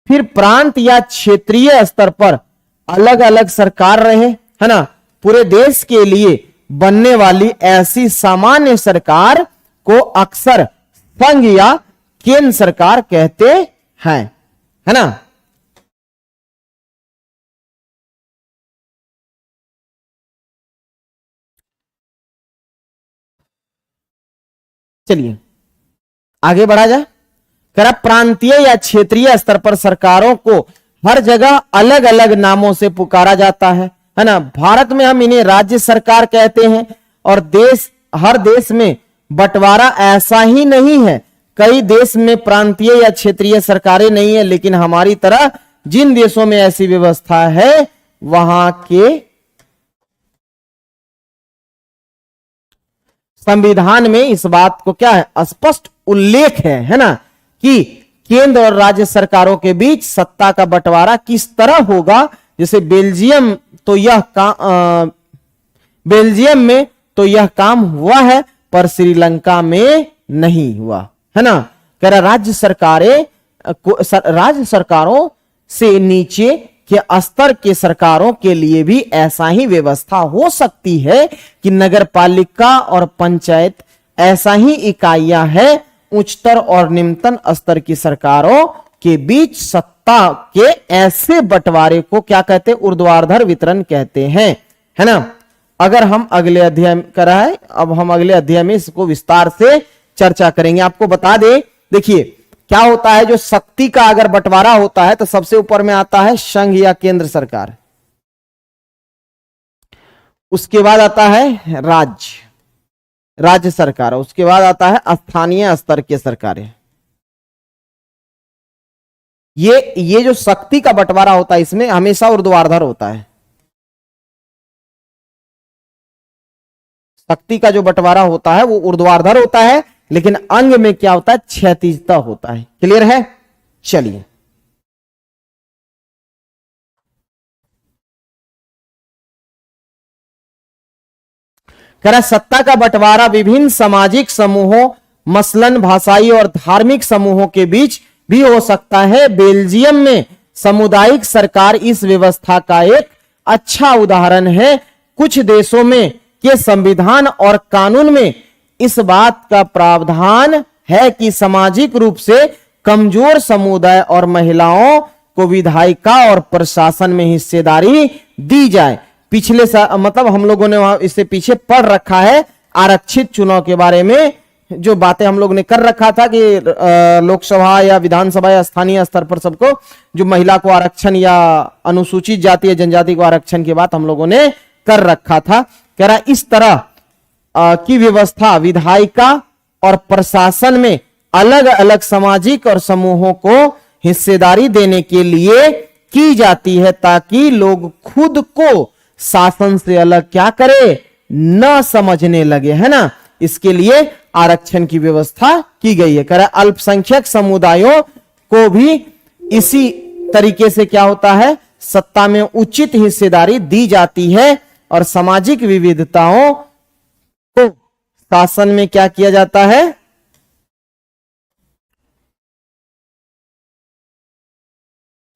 फिर प्रांत या क्षेत्रीय स्तर पर अलग अलग सरकार रहे, है ना। पूरे देश के लिए बनने वाली ऐसी सामान्य सरकार को अक्सर संघ या केंद्र सरकार कहते हैं, है ना। चलिए आगे बढ़ा जाए। कह प्रांतीय या क्षेत्रीय स्तर पर सरकारों को हर जगह अलग अलग नामों से पुकारा जाता है ना। भारत में हम इन्हें राज्य सरकार कहते हैं, और हर देश में बंटवारा ऐसा ही नहीं है। कई देश में प्रांतीय या क्षेत्रीय सरकारें नहीं है, लेकिन हमारी तरह जिन देशों में ऐसी व्यवस्था है, वहां के संविधान में इस बात को क्या है? स्पष्ट उल्लेख है ना, कि केंद्र और राज्य सरकारों के बीच सत्ता का बंटवारा किस तरह होगा। जैसे बेल्जियम में तो यह काम हुआ है, पर श्रीलंका में नहीं हुआ, है ना। कह रहा राज्य सरकारों से नीचे के स्तर के सरकारों के लिए भी ऐसा ही व्यवस्था हो सकती है कि नगर पालिका और पंचायत ऐसा ही इकाइयां हैं। उच्चतर और निम्नतम स्तर की सरकारों के बीच सत्ता के ऐसे बंटवारे को क्या कहते हैं? ऊर्ध्वाधर वितरण कहते हैं, है ना। अगर हम अगले अध्याय करा है, अब हम अगले अध्याय में इसको विस्तार से चर्चा करेंगे। आपको बता दे, देखिए क्या होता है, जो शक्ति का अगर बंटवारा होता है तो सबसे ऊपर में आता है संघ या केंद्र सरकार, उसके बाद आता है राज्य सरकार, उसके बाद आता है स्थानीय स्तर के सरकारें। ये जो शक्ति का बंटवारा होता है, इसमें हमेशा ऊर्ध्वाधर होता है। शक्ति का जो बंटवारा होता है वो ऊर्ध्वाधर होता है, लेकिन अंग में क्या होता है? क्षैतिजता होता है। क्लियर है? चलिए कह रहा सत्ता का बंटवारा विभिन्न सामाजिक समूहों मसलन भाषाई और धार्मिक समूहों के बीच भी हो सकता है। बेल्जियम में सामुदायिक सरकार इस व्यवस्था का एक अच्छा उदाहरण है। कुछ देशों में के संविधान और कानून में इस बात का प्रावधान है कि सामाजिक रूप से कमजोर समुदाय और महिलाओं को विधायिका और प्रशासन में हिस्सेदारी दी जाए। पिछले मतलब हम लोगों ने वहां इससे पीछे पढ़ रखा है आरक्षित चुनाव के बारे में, जो बातें हम लोग ने कर रखा था कि लोकसभा या विधानसभा या स्थानीय स्तर पर सबको जो महिला को आरक्षण या अनुसूचित जाति या जनजाति को आरक्षण की बात हम लोगों ने कर रखा था। कह रहा इस तरह की व्यवस्था विधायिका और प्रशासन में अलग अलग सामाजिक और समूहों को हिस्सेदारी देने के लिए की जाती है ताकि लोग खुद को शासन से अलग क्या करे, न समझने लगे, है ना। इसके लिए आरक्षण की व्यवस्था की गई है। कह रहा अल्पसंख्यक समुदायों को भी इसी तरीके से क्या होता है, सत्ता में उचित हिस्सेदारी दी जाती है और सामाजिक विविधताओं को शासन में क्या किया जाता है,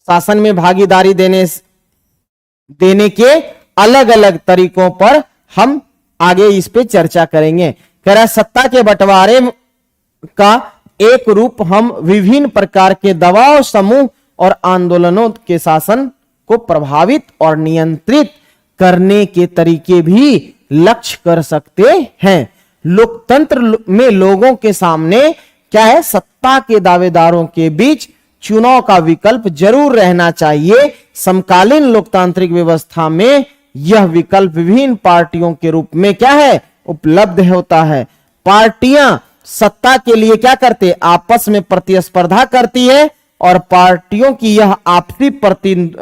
शासन में भागीदारी देने के अलग अलग तरीकों पर हम आगे इस पे चर्चा करेंगे। कह रहा है सत्ता के बंटवारे का एक रूप हम विभिन्न प्रकार के दबाव समूह और आंदोलनों के शासन को प्रभावित और नियंत्रित करने के तरीके भी लक्ष्य कर सकते हैं। लोकतंत्र में लोगों के सामने क्या है, सत्ता के दावेदारों के बीच चुनाव का विकल्प जरूर रहना चाहिए। समकालीन लोकतांत्रिक व्यवस्था में यह विकल्प विभिन्न पार्टियों के रूप में क्या है, उपलब्ध होता है। पार्टियां सत्ता के लिए क्या करते, आपस में प्रतिस्पर्धा करती है और पार्टियों की यह आपसी प्रतिद्वंद्विता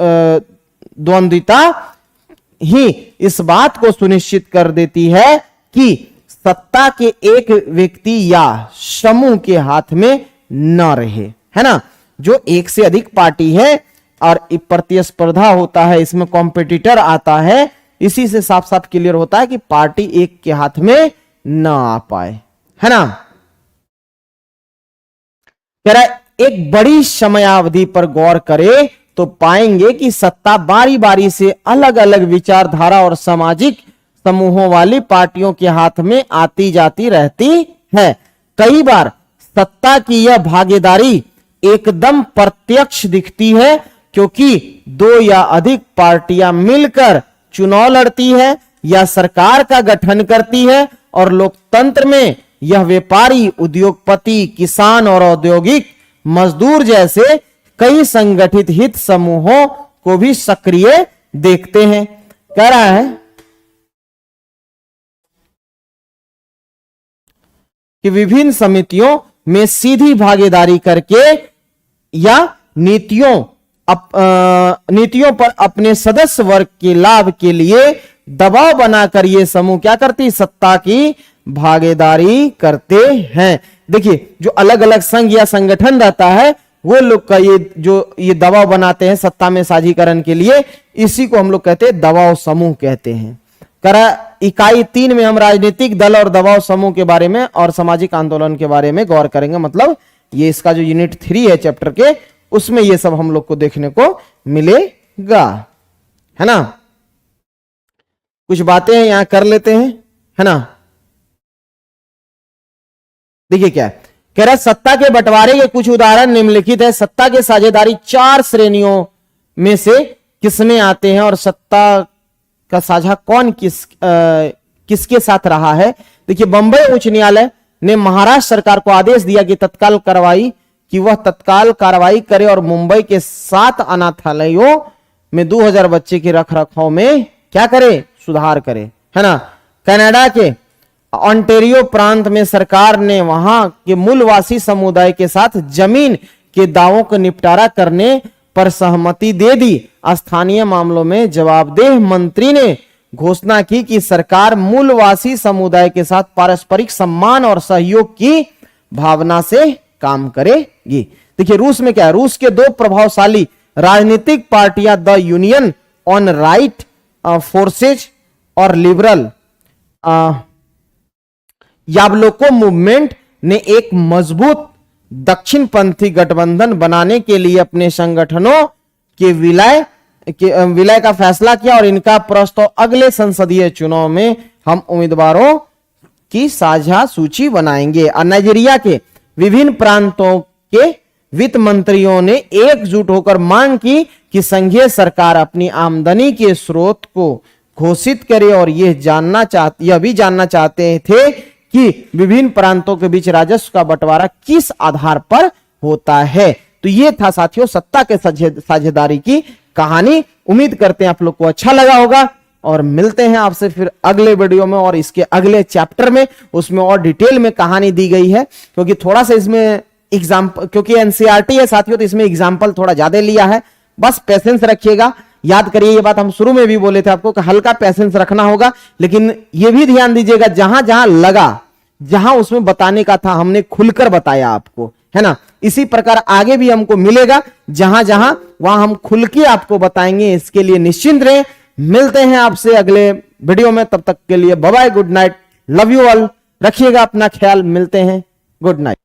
ही इस बात को सुनिश्चित कर देती है कि सत्ता के एक व्यक्ति या समूह के हाथ में न रहे, है ना। जो एक से अधिक पार्टी है और प्रतिस्पर्धा होता है, इसमें कॉम्पिटिटर आता है, इसी से साफ साफ क्लियर होता है कि पार्टी एक के हाथ में ना आ पाए, है ना। कह रहा है एक बड़ी समयावधि पर गौर करें तो पाएंगे कि सत्ता बारी बारी से अलग अलग विचारधारा और सामाजिक समूहों वाली पार्टियों के हाथ में आती जाती रहती है। कई बार सत्ता की यह भागीदारी एकदम प्रत्यक्ष दिखती है क्योंकि दो या अधिक पार्टियां मिलकर चुनाव लड़ती है या सरकार का गठन करती है और लोकतंत्र में यह व्यापारी, उद्योगपति, किसान और औद्योगिक मजदूर जैसे कई संगठित हित समूहों को भी सक्रिय देखते हैं। कह रहा है कि विभिन्न समितियों में सीधी भागीदारी करके या नीतियों पर अपने सदस्य वर्ग के लाभ के लिए दबाव बनाकर ये समूह क्या करती, सत्ता की भागीदारी करते हैं। देखिए जो अलग अलग संघ या संगठन रहता है वो लोग का ये दबाव बनाते हैं सत्ता में साझीकरण के लिए, इसी को हम लोग कहते हैं दबाव समूह कहते हैं। करा इकाई 3 में हम राजनीतिक दल और दबाव समूह के बारे में और सामाजिक आंदोलन के बारे में गौर करेंगे। मतलब ये इसका जो यूनिट 3 है चैप्टर के, उसमें ये सब हम लोग को देखने को मिलेगा, है ना। कुछ बातें यहां कर लेते हैं, है ना। देखिए क्या कह रहा है, सत्ता के बंटवारे के कुछ उदाहरण निम्नलिखित है। सत्ता के साझेदारी 4 श्रेणियों में से किसमें आते हैं और सत्ता का साझा कौन किसके साथ रहा है। देखिए बंबई उच्च न्यायालय ने महाराष्ट्र सरकार को आदेश दिया कि वह तत्काल कार्रवाई करे और मुंबई के 7 अनाथालयों में 2000 बच्चे के रखरखाव में क्या करे, सुधार करे, है ना। कनाडा के ऑन्टेरियो प्रांत में सरकार ने वहां के मूलवासी समुदाय के साथ जमीन के दावों को निपटारा करने पर सहमति दे दी। स्थानीय मामलों में जवाबदेह मंत्री ने घोषणा की कि सरकार मूलवासी समुदाय के साथ पारस्परिक सम्मान और सहयोग की भावना से काम करेगी। देखिए रूस में क्या है, रूस के 2 प्रभावशाली राजनीतिक पार्टियां the union on right forces और लिबरल याबलोको मूवमेंट ने एक मजबूत दक्षिणपंथी गठबंधन बनाने के लिए अपने संगठनों के विलय का फैसला किया और इनका प्रस्ताव अगले संसदीय चुनाव में हम उम्मीदवारों की साझा सूची बनाएंगे। और नाइजीरिया के विभिन्न प्रांतों के वित्त मंत्रियों ने एकजुट होकर मांग की कि संघीय सरकार अपनी आमदनी के स्रोत को घोषित करे और यह भी जानना चाहते थे कि विभिन्न प्रांतों के बीच राजस्व का बंटवारा किस आधार पर होता है। तो ये था साथियों सत्ता के साझेदारी की कहानी। उम्मीद करते हैं आप लोग को अच्छा लगा होगा और मिलते हैं आपसे फिर अगले वीडियो में और इसके अगले चैप्टर में। उसमें और डिटेल में कहानी दी गई है क्योंकि थोड़ा सा इसमें एग्जाम्पल, क्योंकि एनसीईआरटी है साथियों, तो इसमें एग्जाम्पल थोड़ा ज्यादा लिया है। बस पेशेंस रखिएगा, याद करिए ये बात हम शुरू में भी बोले थे आपको कि हल्का पेशेंस रखना होगा, लेकिन ये भी ध्यान दीजिएगा जहां जहां लगा, जहां उसमें बताने का था हमने खुलकर बताया आपको, है ना। इसी प्रकार आगे भी हमको मिलेगा, जहां जहां वहां हम खुल के आपको बताएंगे। इसके लिए निश्चिंत रहे। मिलते हैं आपसे अगले वीडियो में, तब तक के लिए bye bye, good night, love you all, रखिएगा अपना ख्याल, मिलते हैं, गुड नाइट।